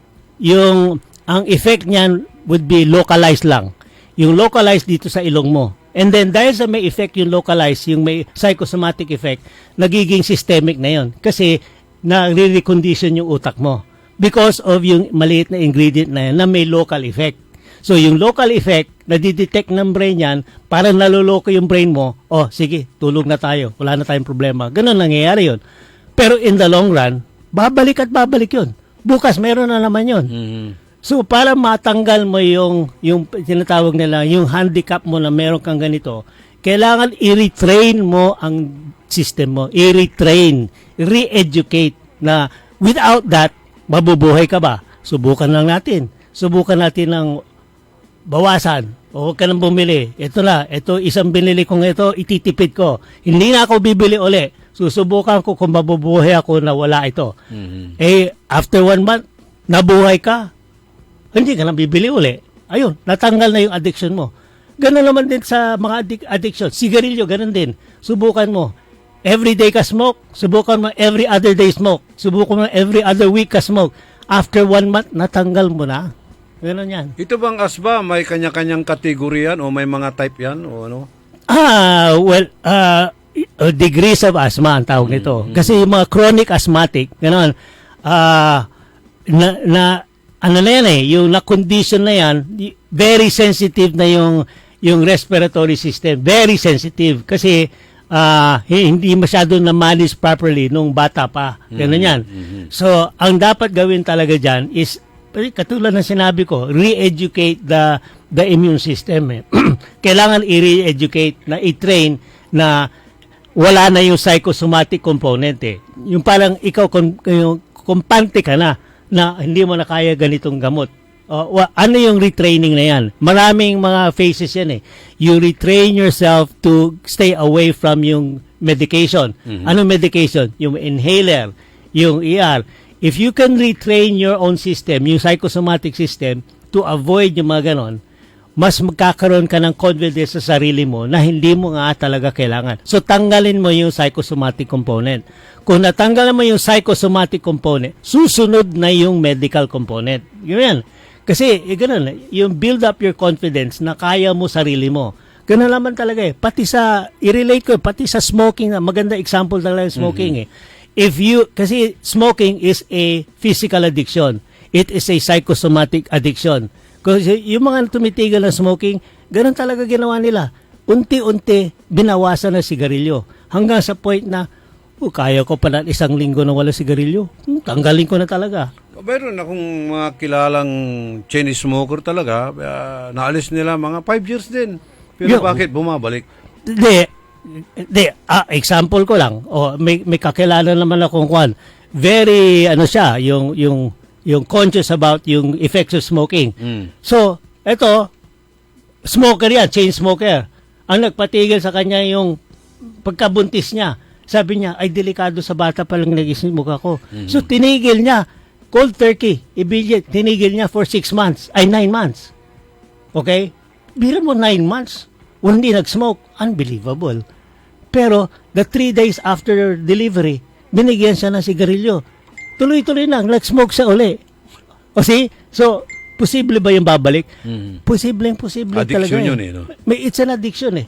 Speaker 20: Ang effect niyan would be localized lang. Yung localized dito sa ilong mo. And then, dahil sa may effect yung localized, yung may psychosomatic effect, nagiging systemic na yon. Kasi, nare-recondition yung utak mo. Because of yung maliit na ingredient na yan na may local effect. So, yung local effect, nadidetect ng brain yan, parang naloloko yung brain mo, sige, tulog na tayo, wala na tayong problema. Ganun nangyayari yun. Pero in the long run, babalik at babalik yun. Bukas, meron na naman yun. So, para matanggal mo yung tinatawag nila, yung handicap mo na meron kang ganito, kailangan i-retrain mo ang system mo. I-retrain, re-educate na without that, mabubuhay ka ba? Subukan lang natin. Subukan natin ng bawasan. Huwag ka nang bumili. Ito isang binili kong ito, ititipid ko. Hindi na ako bibili uli. Susubukan ko kung mabubuhay ako na wala ito. After 1 month, nabuhay ka. Hindi ka nang bibili uli. Ayun, natanggal na yung addiction mo. Ganun naman din sa mga addiction. Sigarilyo, ganun din. Subukan mo. Every day ka smoke. Subukan mo every other day smoke. Subukan mo every other week ka smoke. After 1 month, natanggal mo na. Ganun yan.
Speaker 1: Ito bang asthma, may kanya-kanyang kategori yan o may mga type yan o ano?
Speaker 20: Degrees of asthma ang tawag nito. Kasi yung mga chronic asthmatic, ganun, ano na yan yung na-condition na yan, very sensitive na yung respiratory system. Very sensitive. Kasi hindi masyado na-manage properly nung bata pa. Ganun yan. So, ang dapat gawin talaga dyan is, katulad ng sinabi ko, re-educate the immune system. Kailangan i-re-educate na i-train na wala na yung psychosomatic component Yung parang ikaw, kumpante ka na hindi mo na kaya ganitong gamot. Ano yung retraining na yan? Maraming mga phases yan You retrain yourself to stay away from yung medication. Anong medication? Yung inhaler, yung ER. If you can retrain your own system, yung psychosomatic system, to avoid yung mga ganon, mas magkakaroon ka ng confidence sa sarili mo na hindi mo nga talaga kailangan. So, tanggalin mo yung psychosomatic component. Kung natanggalan mo yung psychosomatic component, susunod na yung medical component. Yun. Kasi, ganun, yung build up your confidence na kaya mo sarili mo. Ganun naman talaga Pati i-relate ko, pati sa smoking, maganda example talaga ng smoking kasi smoking is a physical addiction. It is a psychosomatic addiction. Kasi yung mga tumitigil ng smoking, ganun talaga ginawa nila. Unti-unti, binawasan ng sigarilyo. Hanggang sa point na, kaya ko pa na 1 linggo na wala sigarilyo. Tanggalin ko na talaga.
Speaker 1: Meron akong mga kilalang Chinese smoker talaga, naalis nila mga 5 years din. Pero bakit bumabalik?
Speaker 20: Example ko lang. May kakilala naman akong very, siya, yung conscious about yung effects of smoking. So, eto, smoker yan, chain smoker. Ang nagpatigil sa kanya yung pagkabuntis niya. Sabi niya, ay delikado sa bata pa lang nag-smoke ako. So tinigil niya, cold turkey, tinigil niya for 9 months. Okay? Bira mo 9 months, hindi nag-smoke, unbelievable. Pero the 3 days after delivery, binigyan siya ng sigarilyo. Tuloy-tuloy lang, nag-smoke siya uli. O see? So, posible ba yung babalik? Posible talaga.
Speaker 1: Addiction yun no?
Speaker 20: It's an addiction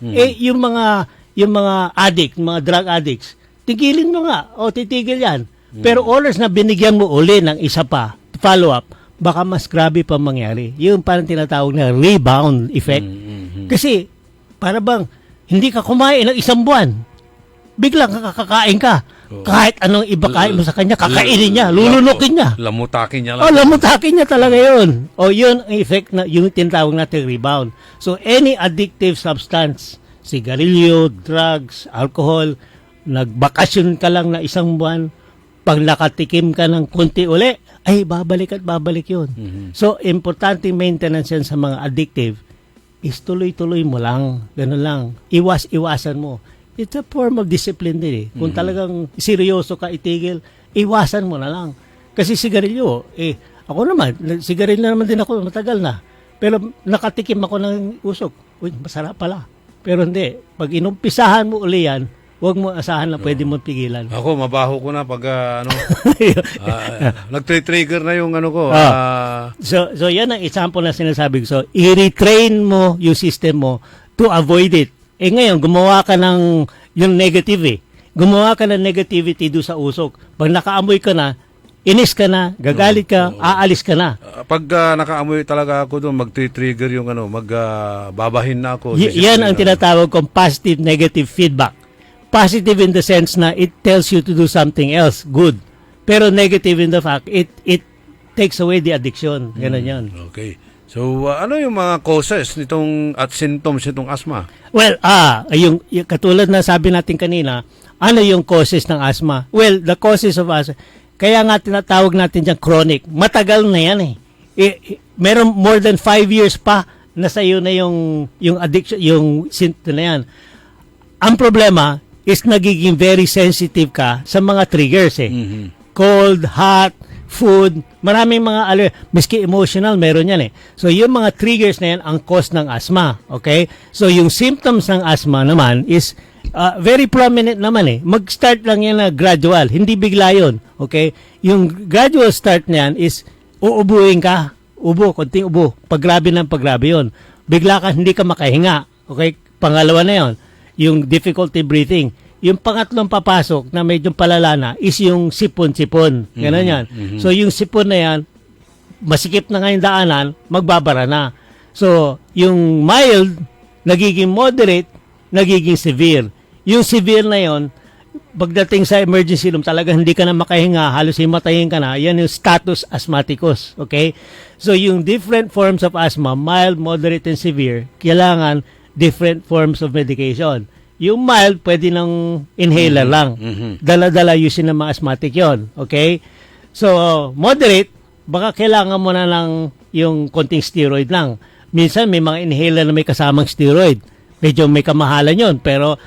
Speaker 20: yung mga addict, mga drug addicts, tigilin mo nga, titigil yan. Pero oras na binigyan mo uli ng isa pa, follow up, baka mas grabe pa mangyari. Yung parang tinatawag na rebound effect. Kasi, para bang, hindi ka kumain ng 1 buwan, biglang kakakain ka. Kahit anong iba kain mo sa kanya, kakainin niya, lulunukin niya.
Speaker 1: Lamutakin niya lang.
Speaker 20: Lamutakin niya talaga yun. Yun ang effect na yung tinatawag natin rebound. So, any addictive substance, sigarilyo, drugs, alcohol, nagbakasyon ka lang na 1 buwan, pag nakatikim ka ng konti uli, ay babalik at babalik yun. So, importante maintenance yan sa mga addictive is tuloy-tuloy mo lang. Ganun lang. Iwasan mo. It's a form of discipline din Kung talagang seryoso ka itigil, iwasan mo na lang. Kasi sigarilyo, ako naman, sigarilyo naman din ako, matagal na. Pero nakatikim ako ng usok. Uy, masarap pala. Pero hindi. Pag inumpisahan mo uli yan, huwag mo asahan na pwede mo pigilan.
Speaker 1: Ako, mabaho ko na pag nag-trigger na yung ko.
Speaker 20: So yan ang example na sinasabi ko. So, i-retrain mo yung system mo to avoid it. Ngayon, gumawa ka ng yung negative Gumawa ka ng negativity do sa usok. Pag nakaamoy ka na, inis ka na, gagalit ka, aalis ka na.
Speaker 1: Pag nakaamoy talaga ako doon, mag-trigger yung babahin na ako.
Speaker 20: Yan ang tinatawag kong positive negative feedback. Positive in the sense na it tells you to do something else, good. Pero negative in the fact, it takes away the addiction. Ganun yan.
Speaker 1: Okay. So, ano yung mga causes nitong at symptoms nitong asthma?
Speaker 20: Well, yung katulad na sabi natin kanina, ano yung causes ng asthma? Well, the causes of asthma, kaya nga tinatawag natin dyan chronic. Matagal na yan meron more than 5 years pa na sa iyo na yung addiction, yung symptom na yan. Ang problema is nagiging very sensitive ka sa mga triggers Cold, hot, food, maraming mga miski emotional, meron yan So, yung mga triggers na yan ang cause ng asthma. Okay? So, yung symptoms ng asthma naman is very prominent naman Mag-start lang yan na gradual, hindi bigla yun. Okay? Yung gradual start na yan is uubuin ka. Konting ubo. Paggrabe yun. Bigla ka, hindi ka makahinga. Okay? Pangalawa na yun. Yung difficulty breathing. Yung pangatlong papasok na medyo palala na is yung sipon-sipon. Ganun yan. So, yung sipon na yan, masikip na ngayon daanan, magbabara na. So, yung mild, nagiging moderate, nagiging severe. Yung severe na yon, pagdating sa emergency room, talaga hindi ka na makahinga, halos himatayin ka na, yan yung status asthmaticus. Okay? So, yung different forms of asthma, mild, moderate, and severe, kailangan different forms of medication. Yung mild, pwede ng inhaler lang. Dala-dala using ng mga asthmatic yon. Okay? So, moderate, baka kailangan mo na ng yung konting steroid lang. Minsan, may mga inhaler na may kasamang steroid. Medyo may kamahalan yon. Pero,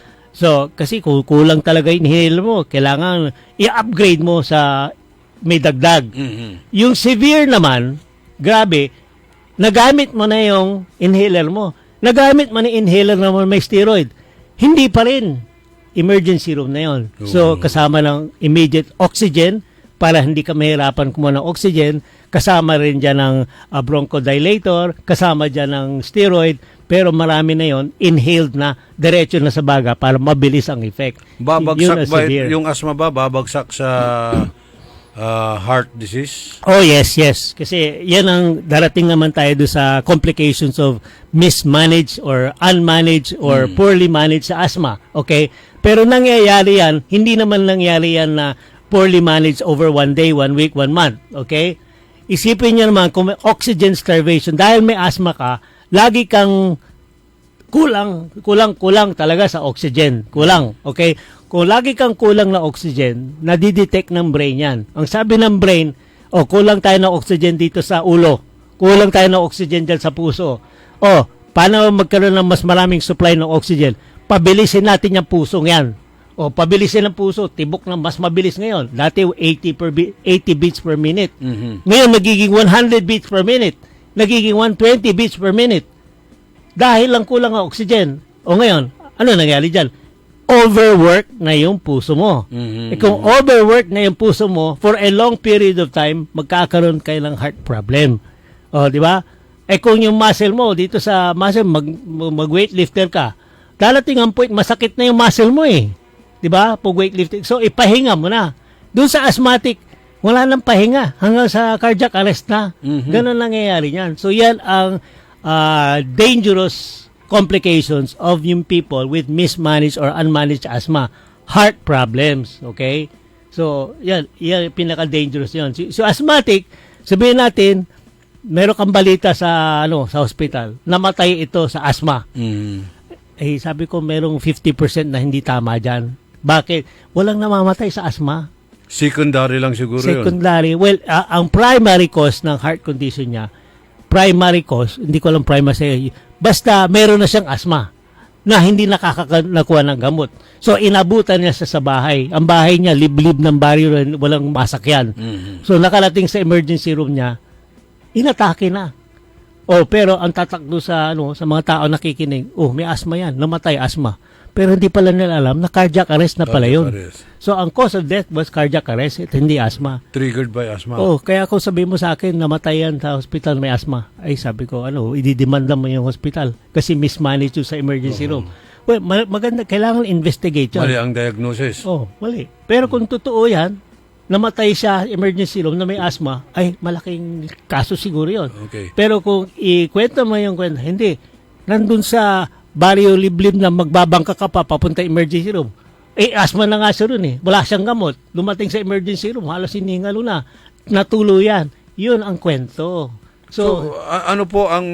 Speaker 20: kasi kung kulang talaga inhaler mo, kailangan i-upgrade mo sa may dagdag. Yung severe naman, grabe, nagamit mo na yung inhaler mo. Nagamit mo na inhaler na may steroid. Hindi pa rin. Emergency room na yon. So, kasama ng immediate oxygen para hindi ka mahirapan kumuha ng oxygen. Kasama rin dyan ng bronchodilator. Kasama dyan ng steroid. Pero marami na yon inhaled na, diretso na sa baga para mabilis ang effect.
Speaker 1: Babagsak ba yung asthma ba? Babagsak sa heart disease?
Speaker 20: Oh, yes. Kasi yan ang darating naman tayo doon sa complications of mismanaged or unmanaged or poorly managed sa asthma. Okay? Pero nangyayari yan, hindi naman nangyayari yan na poorly managed over 1 day, 1 week, 1 month. Okay? Isipin niyo naman kung may oxygen starvation, dahil may asthma ka, lagi kang kulang talaga sa oxygen. Kulang. Okay? Kung lagi kang kulang na oxygen, nadidetect ng brain yan. Ang sabi ng brain, kulang tayo ng oxygen dito sa ulo. Kulang tayo ng oxygen dyan sa puso. paano magkaroon ng mas maraming supply ng oxygen? Pabilisin natin yung pusong yan. O, pabilisin ang puso, tibok na mas mabilis ngayon. Dati 80 beats per minute. Ngayon, nagiging 100 beats per minute. Nagiging 120 beats per minute. Dahil lang kulang ang oxygen. O ngayon, ano nangyari dyan? Overwork na yung puso mo. Kung overwork na yung puso mo, for a long period of time, magkakaroon kayo ng heart problem. O, di ba? Kung yung muscle mo, dito sa muscle, mag-weightlifter ka, darating ang point, masakit na yung muscle mo eh. Diba? Pag weightlifting. So, ipahinga mo na. Doon sa asthmatic, wala nang pahinga. Hanggang sa cardiac arrest na. Ganon nangyayari yan. So, yan ang dangerous complications of yung people with mismanaged or unmanaged asthma. Heart problems. Okay? So, yan pinaka-dangerous yun. So, asthmatic, sabihin natin, meron kang balita sa hospital. Namatay ito sa asthma. Sabi ko, merong 50% na hindi tama dyan. Bakit? Walang namamatay sa asthma.
Speaker 1: Secondary lang siguro yun.
Speaker 20: Secondary. Well, ang primary cause ng heart condition niya, primary cause, hindi ko alam primary, basta meron na siyang asthma na hindi nakakakuha ng gamot. So, inabutan niya sa bahay. Ang bahay niya, liblib ng baryo, walang masakyan. So, nakalating sa emergency room niya, inatake na. Pero ang tatakdo sa mga tao nakikinig, may asthma yan, namatay asthma. Pero hindi pala nila alam na cardiac arrest na pala yun. So ang cause of death was cardiac arrest, hindi asthma.
Speaker 1: Triggered by asthma.
Speaker 20: Kaya kung sabihin mo sa akin, namatay yan sa hospital, may asthma. Sabi ko, ididemanda mo yung hospital kasi mismanage yung sa emergency room. Well, maganda, kailangan investigate yun.
Speaker 1: Mali ang diagnosis.
Speaker 20: Mali. Pero kung totoo yan, namatay siya emergency room na may asthma, malaking kaso siguro yun.
Speaker 1: Okay.
Speaker 20: Pero kung ikwento mo yung kwento, hindi. Nandun sa baryo liblib na magbabangka ka pa papunta emergency room. Asthma na nga siya ron eh. Wala siyang gamot. Dumating sa emergency room, halos hiningalo na. Natulo yan. Yun ang kwento.
Speaker 1: So ano po ang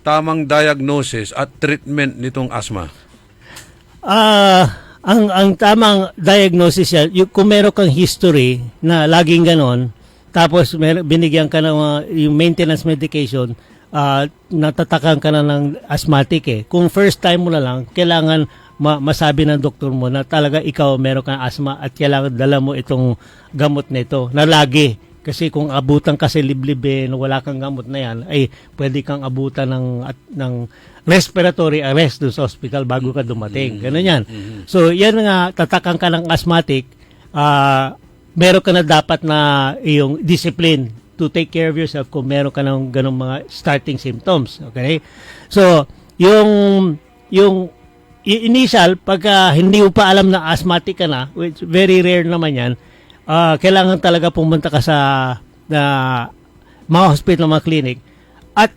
Speaker 1: tamang diagnosis at treatment nitong asthma?
Speaker 20: Ang tamang diagnosis yan, kung meron kang history na laging ganon, tapos binigyan ka ng yung maintenance medication, natatakan ka na ng asthmatic Kung first time mo na lang, kailangan masabi ng doktor mo na talaga ikaw meron kang asthma at kailangan dala mo itong gamot na ito na lagi. Kasi kung abutan ka sa liblib na wala kang gamot na yan, pwede kang abutan ng respiratory arrest doon sa hospital bago ka dumating. Ganun yan. So, yan nga, tatakan ka ng asthmatic, meron ka na dapat na yung discipline to take care of yourself kung meron ka ng ganung mga starting symptoms. Okay? So, yung initial, pagka hindi mo pa alam na asthmatic ka na, which very rare naman yan, kailangan talaga pumunta ka sa mga hospital, mga clinic, at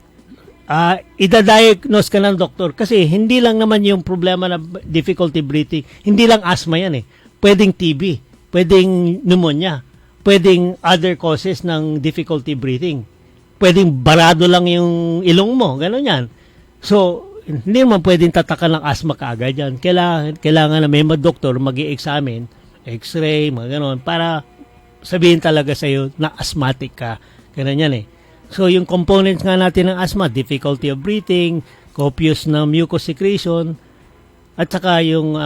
Speaker 20: idadiagnose ka ng doktor. Kasi hindi lang naman yung problema na difficulty breathing, hindi lang asthma yan Pwedeng TB, pwedeng pneumonia, pwedeng other causes ng difficulty breathing. Pwedeng barado lang yung ilong mo, gano'n yan. So, hindi naman pwedeng tatakan ng asthma kaagad yan. Kailangan na may doktor mag-i-examine, x-ray, mga gano'n, para sabihin talaga sa'yo na asthmatic ka. Gano'n yan So, yung components nga natin ng asthma, difficulty of breathing, copious na mucus secretion, at saka yung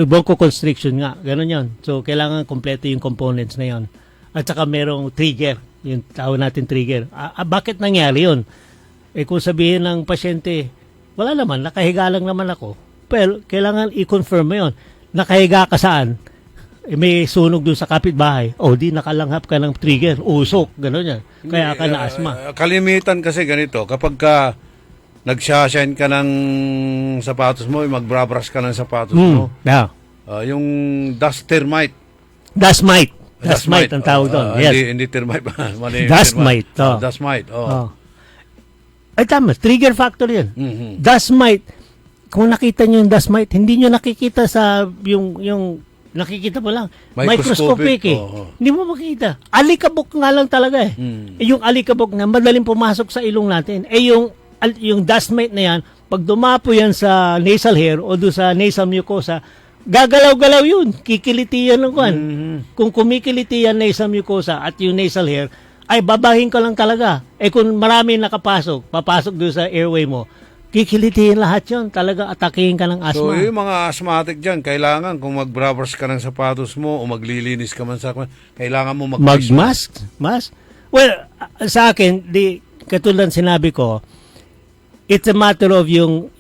Speaker 20: bronchoconstriction nga, gano'n yun. So, kailangan kompleto yung components na yun. At saka merong trigger, yung tawag natin trigger. Bakit nangyari yun? Kung sabihin ng pasyente, wala naman, nakahiga lang naman ako. Pero, kailangan i-confirm mo yun. Nakahiga ka saan? May sunog dun sa kapitbahay. Di nakalanghap ka ng trigger. Usok, gano'n yan. Kaya ka na asthma.
Speaker 1: Kalimitan kasi ganito, kapag ka nag-shine ka ng sapatos mo, magbra-brush ka ng sapatos mo. Yung dust termite.
Speaker 20: Dust mite ang tawag doon. Yes.
Speaker 1: Hindi termite.
Speaker 20: Dust mite.
Speaker 1: Dust mite.
Speaker 20: Tama. Trigger factor yan. Dust mite. Kung nakita nyo yung dust mite, hindi nyo nakikita sa yung nakikita mo lang. Microscopic Hindi mo makikita. Alikabok nga lang talaga yung alikabok na madaling pumasok sa ilong natin. Yung dust mite na yan, pag dumapo yan sa nasal hair o do sa nasal mucosa, gagalaw-galaw yun. Kikiliti yan ng kwan. Kung kumikiliti yan nasal mucosa at yung nasal hair, ay babahin ko lang talaga. Eh kung marami nakapasok, papasok doon sa airway mo, kikilitiin lahat yon. Talaga atakihin ka ng
Speaker 1: So,
Speaker 20: asthma.
Speaker 1: yung mga asthmatic dyan, kailangan kung mag-brush ka ng sapatos mo o maglilinis ka man sa kailangan mo
Speaker 20: Mag-mask? Mask? Well, sa akin, katulad sinabi ko, it's a matter of yung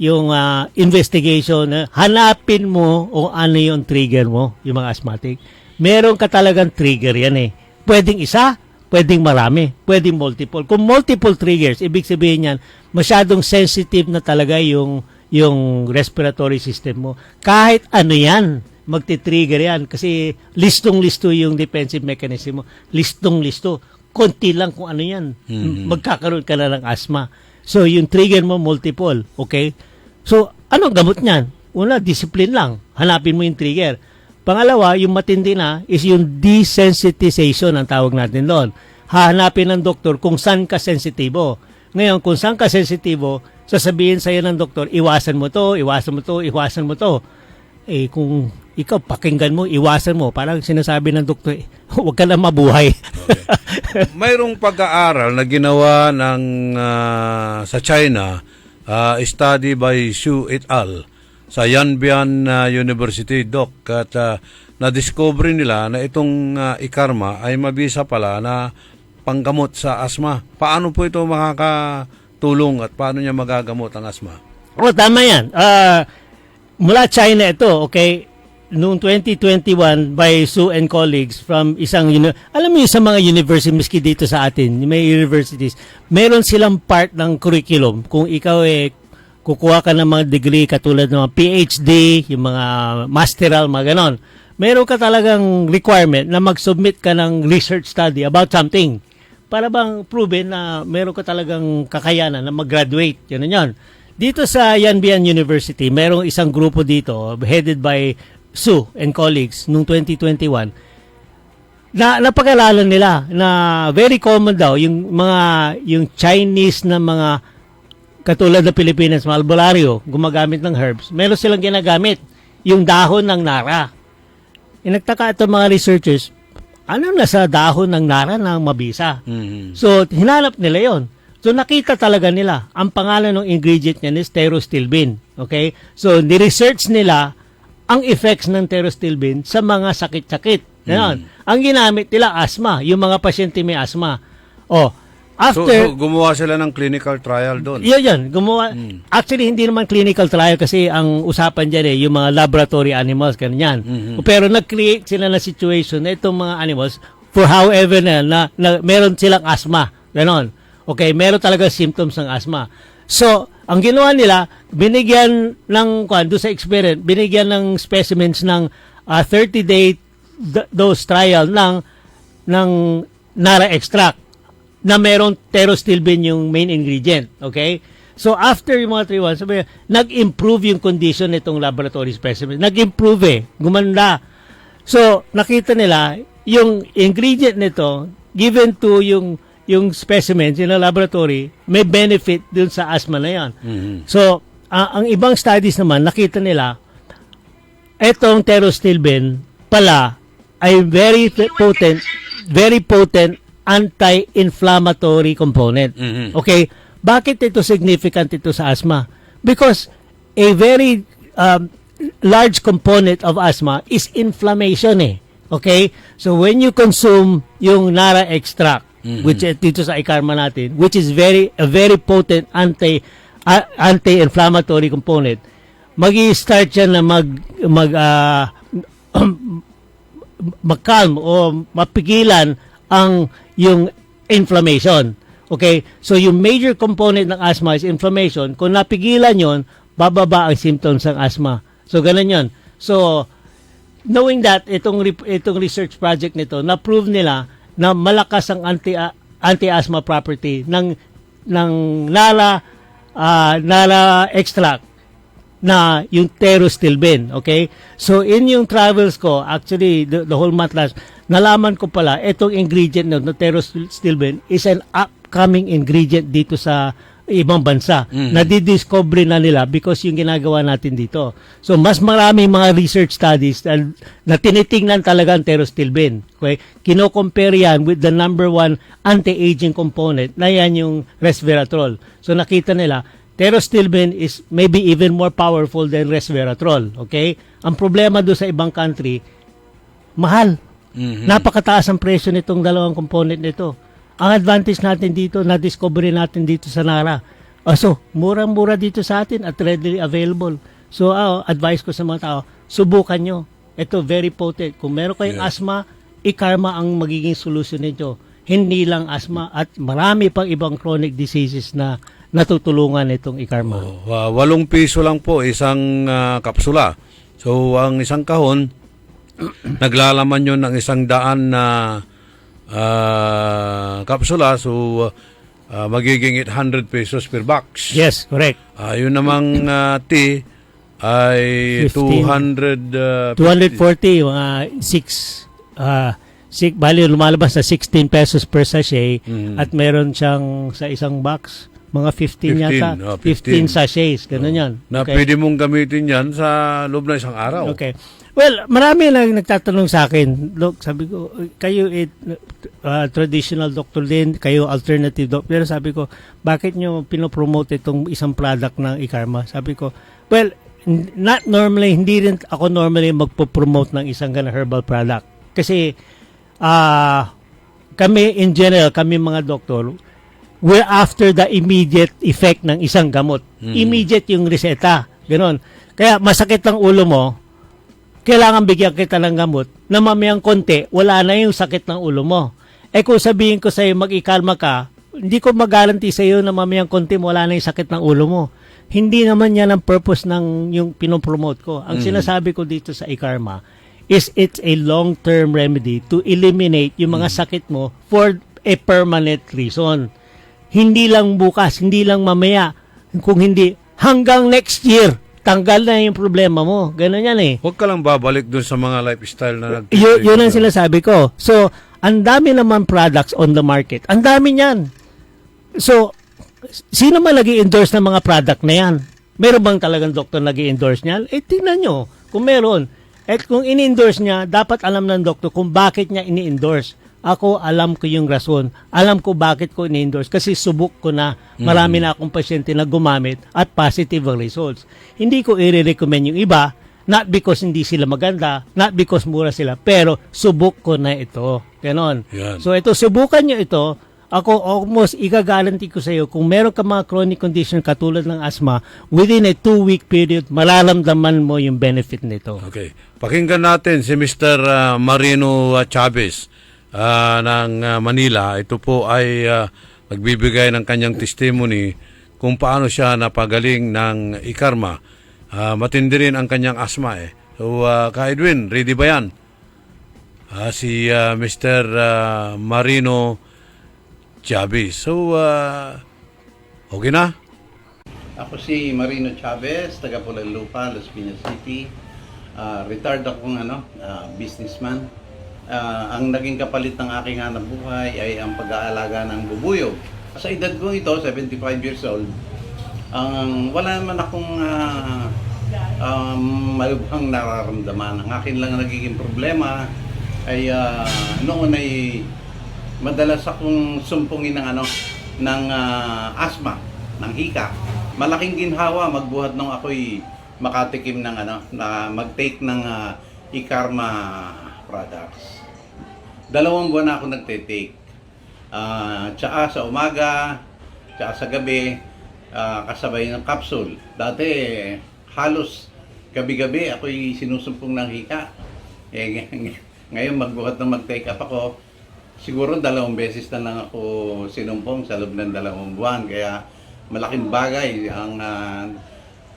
Speaker 20: investigation. Hanapin mo o ano yung trigger mo, yung mga asthmatic. Meron ka talagang trigger yan eh. Pwedeng isa, pwedeng marami, pwedeng multiple. Kung multiple triggers, ibig sabihin yan, masyadong sensitive na talaga yung respiratory system mo. Kahit ano yan, magti-trigger yan. Kasi listong-listo yung defensive mechanism mo. Listong-listo. Konti lang kung ano yan. Magkakaroon ka na ng asthma. So, yung trigger mo, multiple. Okay? So, anong gamot niyan? Una, discipline lang. Hanapin mo yung trigger. Pangalawa, yung matindi na is yung desensitization ang tawag natin doon. Hahanapin ng doktor kung saan ka sensitibo. Ngayon, kung saan ka sensitibo, sasabihin sa'yo ng doktor, iwasan mo to, iwasan mo to, iwasan mo to. Eh, kung ikaw pakinggan mo, iwasan mo. Parang sinasabi ng doktor, huwag ka na mabuhay.
Speaker 1: Mayroong pag-aaral na ginawa ng sa China, study by Xu et al. Sa Yanbian University, Doc, at na-discover nila na itong ikarma ay mabisa pala na panggamot sa asma. Paano po ito makakatulong at paano niya magagamot ang asma?
Speaker 20: Oh, tama yan. Mula China ito, okay? Noong 2021 by Su and colleagues from isang, alam mo yung sa mga university, miski dito sa atin, may universities, meron silang part ng curriculum. Kung ikaw kukuha ka ng mga degree katulad ng mga PhD, yung mga masteral, mga ganon. Meron ka talagang requirement na mag-submit ka ng research study about something para bang proven na meron ka talagang kakayanan na mag-graduate. Yan yan. Dito sa Yanbian University, merong isang grupo dito headed by Su and colleagues noong 2021 na napag-alalan nila na very common daw yung Chinese na mga katulad ng Pilipinas, mga albularyo, gumagamit ng herbs, meron silang ginagamit yung dahon ng nara. Nagtaka ito mga researchers, ano nasa dahon ng nara na mabisa? So, hinanap nila yon. So, nakita talaga nila, ang pangalan ng ingredient niya is pterostilbene. Okay? So, ni-research nila ang effects ng pterostilbene sa mga sakit-sakit. Ang ginamit nila, asthma. Yung mga pasyente may asthma. After,
Speaker 1: so gumawa sila ng clinical trial doon?
Speaker 20: Yan. Gumawa. Actually, hindi naman clinical trial kasi ang usapan dyan yung mga laboratory animals, ganyan. Pero nag-create sila na situation na itong mga animals for however na meron silang asthma. Ganon. Okay, meron talaga symptoms ng asthma. So, ang ginawa nila, binigyan ng, doon sa experiment, binigyan ng specimens ng 30-day dose trial ng Nara extract na merong pterostilbene yung main ingredient. Okay? So, after yung mga 3 months, nag-improve yung condition nitong laboratory specimen. Nag-improve gumanda. So, nakita nila, yung ingredient nito, given to yung specimens in the laboratory, may benefit dun sa asthma na yan. So, ang ibang studies naman, nakita nila, etong pterostilbene pala ay very potent anti-inflammatory component. Okay? Bakit ito significant ito sa asthma? Because a very large component of asthma is inflammation Okay? So, when you consume yung Nara extract, which dito sa ikarma natin, which is a very potent anti-inflammatory component, mag-i-start yan na mag-calm o mapigilan yung inflammation. Okay? So, yung major component ng asthma is inflammation. Kung napigilan yon, bababa ang symptoms ng asthma. So, ganun yon. So, knowing that, itong research project nito, na-prove nila na malakas ang anti-asthma property ng Nara extract na yung pterostilbene. Okay? So, in yung travels ko, actually, the whole month last, nalaman ko pala, itong ingredient na pterostilbene is an upcoming ingredient dito sa ibang bansa. Nadidiscover na nila because yung ginagawa natin dito. So, mas maraming mga research studies na tinitingnan talaga ang pterostilbene. Okay? Kino-compare yan with the number 1 anti-aging component na yan yung resveratrol. So, nakita nila, pterostilbene is maybe even more powerful than resveratrol. Okay? Ang problema doon sa ibang country, mahal. Napakataas ang presyo nitong dalawang component nito. Ang advantage natin dito, na-discover natin dito sa NARA. So, murang-mura dito sa atin at readily available. So, advice ko sa mga tao, subukan nyo. Ito, very potent. Kung meron kayong asthma, ikarma ang magiging solusyon nito. Hindi lang asthma at marami pang ibang chronic diseases na natutulungan itong ikarma.
Speaker 1: 8 piso lang po isang kapsula. So, ang isang kahon, naglalaman yun ng 100 na kapsula. So, magiging 800 pesos per box.
Speaker 20: Yes, correct.
Speaker 1: Yun namang tea ay 240,
Speaker 20: mga 6, bali lumalabas na 16 pesos per sachet at meron siyang sa isang box, mga 15 yata. 15 sachets, ganun yan.
Speaker 1: Na pwede mong gamitin yan sa loob ng isang araw.
Speaker 20: Okay. Well, marami lang nagtatanong sa akin. Look, sabi ko, kayo traditional doctor din, kayo alternative doctor. Pero sabi ko, bakit nyo pinopromote itong isang product ng ikarma? Sabi ko, well, not normally, hindi rin ako normally magpo-promote ng isang ganang herbal product. Kasi, kami in general, kami mga doktor, we're after the immediate effect ng isang gamot. Immediate yung reseta. Ganon. Kaya masakit ang ulo mo, kailangan bigyan kita ng gamot na mamayang konti, wala na yung sakit ng ulo mo. Kung sabihin ko sa'yo, mag-ikalma ka, hindi ko mag-guarantee sa'yo na mamayang konti, wala na yung sakit ng ulo mo. Hindi naman yan ang purpose ng yung pinopromote ko. Ang sinasabi ko dito sa ikarma is it's a long-term remedy to eliminate yung mga sakit mo for a permanent reason. Hindi lang bukas, hindi lang mamaya, kung hindi, hanggang next year, tanggal na yung problema mo. Ganun yan eh.
Speaker 1: Huwag ka lang babalik dun sa mga lifestyle na
Speaker 20: yun ang sinasabi ko. So, ang dami naman products on the market. Ang dami niyan. So, sino man nag-i-endorse ng mga product na yan? Meron bang talagang doktor nag-i-endorse niyan? Tingnan nyo kung meron. At kung in-endorse niya, dapat alam ng doktor kung bakit niya ini-endorse. Ako, alam ko yung rason. Alam ko bakit ko ini-endorse. Kasi subok ko na. Marami na akong pasyente na gumamit at positive ang results. Hindi ko i-recommend yung iba, not because hindi sila maganda, not because mura sila, pero subok ko na ito. Ganon.
Speaker 1: Yan.
Speaker 20: So ito, subukan nyo ito. Ako, almost i-guarantee ko sa iyo, kung meron ka mga chronic condition katulad ng asthma, within a 2-week period, mararamdaman mo yung benefit nito.
Speaker 1: Okay. Pakinggan natin si Mr. Marino Chavez ng Manila. Ito po ay magbibigay ng kanyang testimony kung paano siya napagaling ng ikarma. Matindi rin ang kanyang asma eh. So, Ka Edwin, ready ba yan? Si Mr. Marino Chavez. So, okay na?
Speaker 21: Ako si Marino Chavez, taga Pulanlupa, Las Piñas City. Retired akong businessman. Ang naging kapalit ng aking hanap buhay ay ang pag-aalaga ng bubuyog. Sa edad ko ito, 75 years old, wala naman akong malubhang nararamdaman. Ang akin lang nagiging problema ay noon ay madalas akong sumpungin ng asthma, ng hika. Malaking ginhawa magbuhat nung ako'y makatikim ng na mag-take ng ikarma products. 2 buwan na ako nagte-take. Tsaka sa umaga, tsaka sa gabi, kasabay ng capsule. Dati, halos gabi-gabi ako'y sinusumpong ng hika. Ngayon magbuhat ng mag-take up ako, siguro 2 beses na lang ako sinumpong sa loob ng 2 buwan. Kaya malaking bagay ang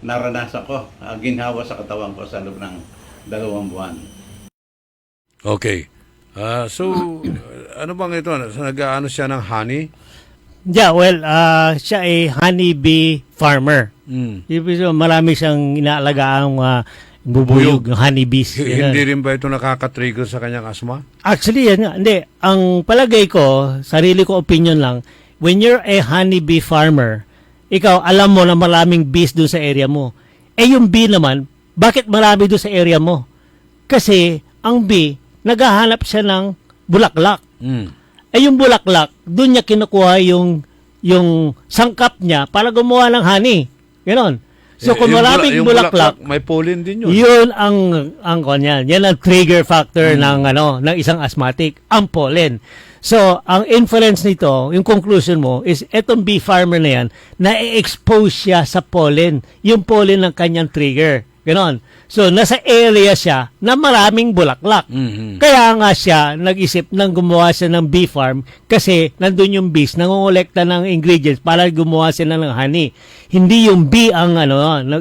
Speaker 21: naranasan ko, ginhawa sa katawan ko sa loob ng 2 buwan.
Speaker 1: Okay. So, ano bang ito? Nag-ano siya ng honey?
Speaker 20: Yeah, well, siya ay honeybee farmer. Marami siyang inaalagaan bubuyog, honeybees.
Speaker 1: Hindi rin ba ito nakaka-trigger sa kanyang asma?
Speaker 20: Actually, yan nga. Hindi. Ang palagay ko, sarili ko opinion lang, when you're a honeybee farmer, ikaw alam mo na maraming bees doon sa area mo. Eh yung bee naman, bakit marami doon sa area mo? Kasi ang bee, naghahanap siya ng bulaklak. Eh yung bulaklak, doon niya kinukuha yung sangkap niya para gumawa ng honey. Ganon. So kung maraming bulaklak,
Speaker 1: may pollen din yun.
Speaker 20: Yun ang kanyan. Yan ang trigger factor ng isang asthmatic, ang pollen. So, ang inference nito, yung conclusion mo is etong bee farmer na yan, na-expose siya sa pollen. Yung pollen ng kanyang trigger. Ganon. So, nasa area siya na maraming bulaklak. Kaya nga siya nag-isip ng gumawa siya ng bee farm kasi nandun yung bees, nangongolekta ng ingredients para gumawa sila ng honey. Hindi yung bee ang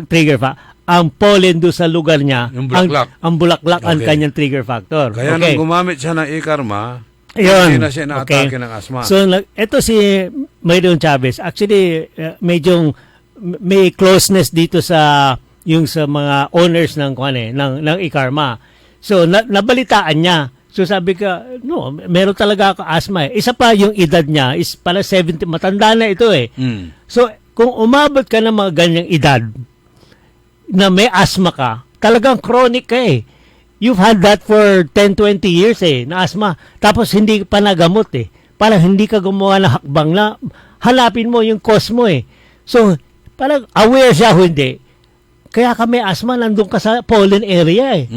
Speaker 20: trigger factor. Ang pollen doon sa lugar niya,
Speaker 1: yung bulaklak.
Speaker 20: Ang bulaklak ang
Speaker 1: Okay.
Speaker 20: kanyang trigger factor.
Speaker 1: Kaya nung gumamit siya ng e-karma,
Speaker 20: Yun.
Speaker 1: hindi na siya na-atake ng asma.
Speaker 20: So, ito si Mayron Chavez. Actually, medyo may closeness dito sa mga owners ng e-karma. So, nabalitaan niya. So, sabi ka, no, meron talaga ako asma. Isa pa yung edad niya is pala 70, matanda na ito eh. So, kung umabot ka ng mga ganyang edad, na may asma ka, talagang chronic ka eh. You've had that for 10-20 years eh, na asma. Tapos hindi pa nagamot eh. Parang hindi ka gumawa ng hakbang na hanapin mo yung cause mo eh. So, parang aware siya o hindi. Kaya ka may asma, nandun ka sa pollen area eh.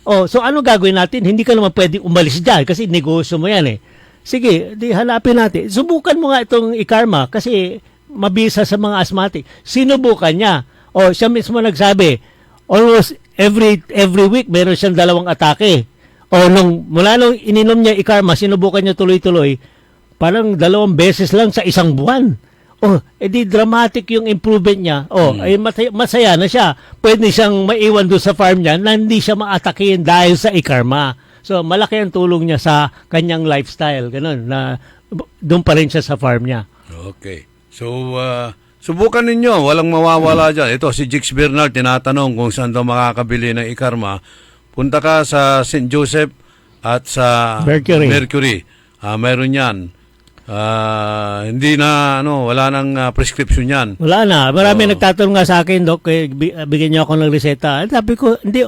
Speaker 20: Oh, so ano gagawin natin? Hindi ka naman pwedeng umalis dyan kasi negosyo mo yan eh. Sige, di hanapin natin. Subukan mo nga itong e-karma kasi mabisa sa mga asthmatic. Sinubukan niya. O siya mismo nagsabi, almost every week meron siyang 2 atake. O mula nung ininom niya e-karma, sinubukan niya tuloy-tuloy, parang 2 beses lang sa isang buwan. O, edi dramatic yung improvement niya. O, ay masaya na siya. Pwede siyang maiwan doon sa farm niya na hindi siya maatakihin dahil sa e-karma. So, malaki ang tulong niya sa kanyang lifestyle. Ganun, na doon pa rin siya sa farm niya.
Speaker 1: Okay. So, subukan ninyo, walang mawawala dyan. Ito, si Jix Bernal, tinatanong kung saan daw makakabili ng e-karma. Punta ka sa St. Joseph at sa Mercury. Mayroon yan. Hindi na, wala nang prescription yan.
Speaker 20: Wala na. Marami nagtatanong nga sa akin, Dok, bigyan niyo ako ng reseta. Sabi ko, hindi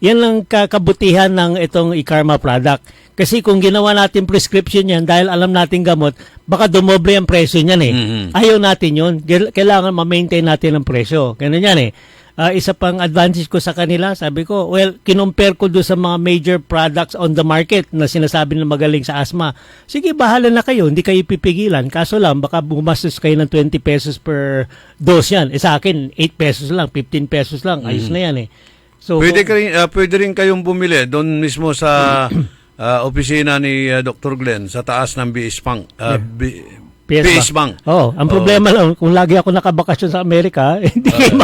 Speaker 20: yan lang kabutihan ng itong e-karma product. Kasi kung ginawa natin prescription yan, dahil alam natin gamot, baka dumoble ang presyo niyan eh. Ayaw natin yun. Kailangan ma-maintain natin ang presyo. Ganun yan eh. Isa pang advantage ko sa kanila, sabi ko, well, kinumpare ko doon sa mga major products on the market na sinasabi na magaling sa asthma. Sige, bahala na kayo, hindi kayo pipigilan. Kaso lang, baka bumastos kayo ng 20 pesos per dose yan. Sa akin, 8 pesos lang, 15 pesos lang. Ayos na yan eh. So,
Speaker 1: pwede rin kayong bumili doon mismo sa opisina ni Dr. Glenn sa taas ng BS Bank.
Speaker 20: Ang problema lang, kung lagi ako nakabakasyon sa Amerika, hindi kayo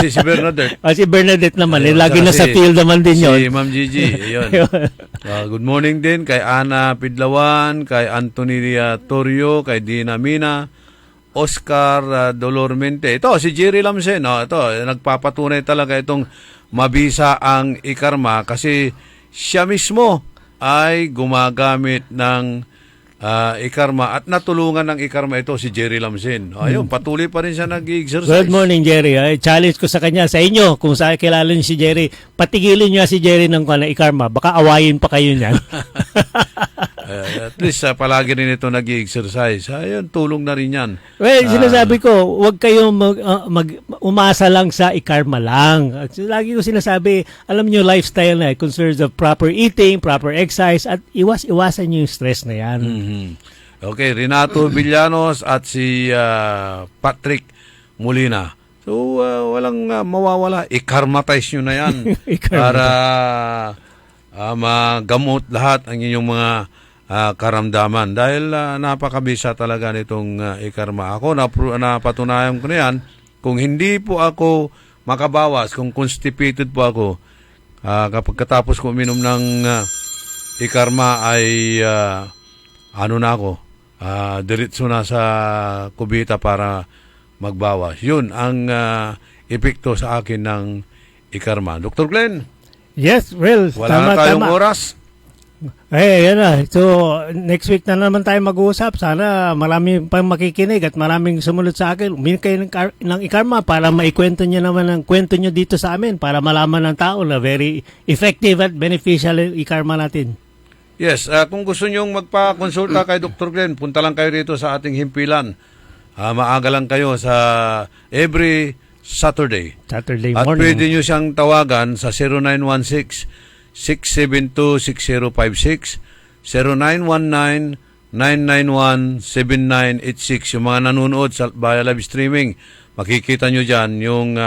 Speaker 1: si Bernadette.
Speaker 20: Si Bernadette naman, lagi na sa field naman din yun.
Speaker 1: Si Ma'am Gigi, yun. Good morning din kay Ana Pidlawan, kay Anthony Torio, kay Dina Mina, Oscar Dolormente. Ito, si Jerry Lamsen. Ito, nagpapatunay talaga itong mabisa ang e-karma kasi siya mismo ay gumagamit ng e-karma at natulungan ng e-karma ito si Jerry Lamsen. Ayun, patuloy pa rin siya nag-exercise.
Speaker 20: Good morning, Jerry. Challenge ko sa kanya, sa inyo, kung sa kilala niyo si Jerry, patigilin niyo si Jerry ng e-karma. Baka awayin pa kayo niyan.
Speaker 1: At least palagi rin ito nag-exercise. Ayun, tulong na rin yan.
Speaker 20: Well, sinasabi ko, huwag kayong umasa lang sa e-karma lang. Lagi ko sinasabi, alam niyo lifestyle na concerns of proper eating, proper exercise, at iwasan niyo yung stress na yan.
Speaker 1: Okay, Renato Villanos at si Patrick Molina. So, walang mawawala. I-karmatize nyo na yan para magamot lahat ang inyong mga karamdaman. Dahil napakabisa talaga nitong e-karma. Ako, napatunayan ko na yan. Kung hindi po ako makabawas, kung constipated po ako, kapag katapos ko uminom ng e-karma ay na ako, diretso na sa kubita para magbawas. Yun ang epekto sa akin ng e-karma. Dr. Glenn?
Speaker 20: Yes, well,
Speaker 1: wala na tayong oras.
Speaker 20: Yan na. So, next week na naman tayo mag-uusap. Sana marami pang makikinig at maraming sumunod sa akin. Uminig kayo ng ikarma para maikwento nyo naman ang kwento nyo dito sa amin para malaman ng tao na very effective at beneficial yung ikarma natin.
Speaker 1: Yes, kung gusto nyong magpa-konsulta kay Dr. Glenn, punta lang kayo dito sa ating himpilan. Maaga lang kayo sa every Saturday
Speaker 20: morning.
Speaker 1: At pwede nyo siyang tawagan sa 0916-672-6056, 0919-991-7986. Yung mga nanonood via live streaming, makikita nyo dyan yung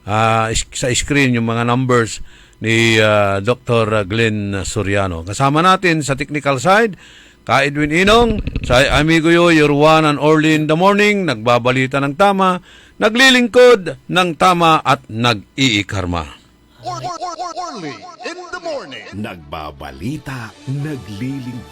Speaker 1: sa screen yung mga numbers ni Dr. Glenn Soriano. Kasama natin sa technical side, Ka Edwin Inong, sa amigo yo, your one and only in the morning, nagbabalita ng tama, naglilingkod ng tama at nag-iikarma.
Speaker 5: Orly in the morning.
Speaker 19: Nagbabalita, naglilingkod.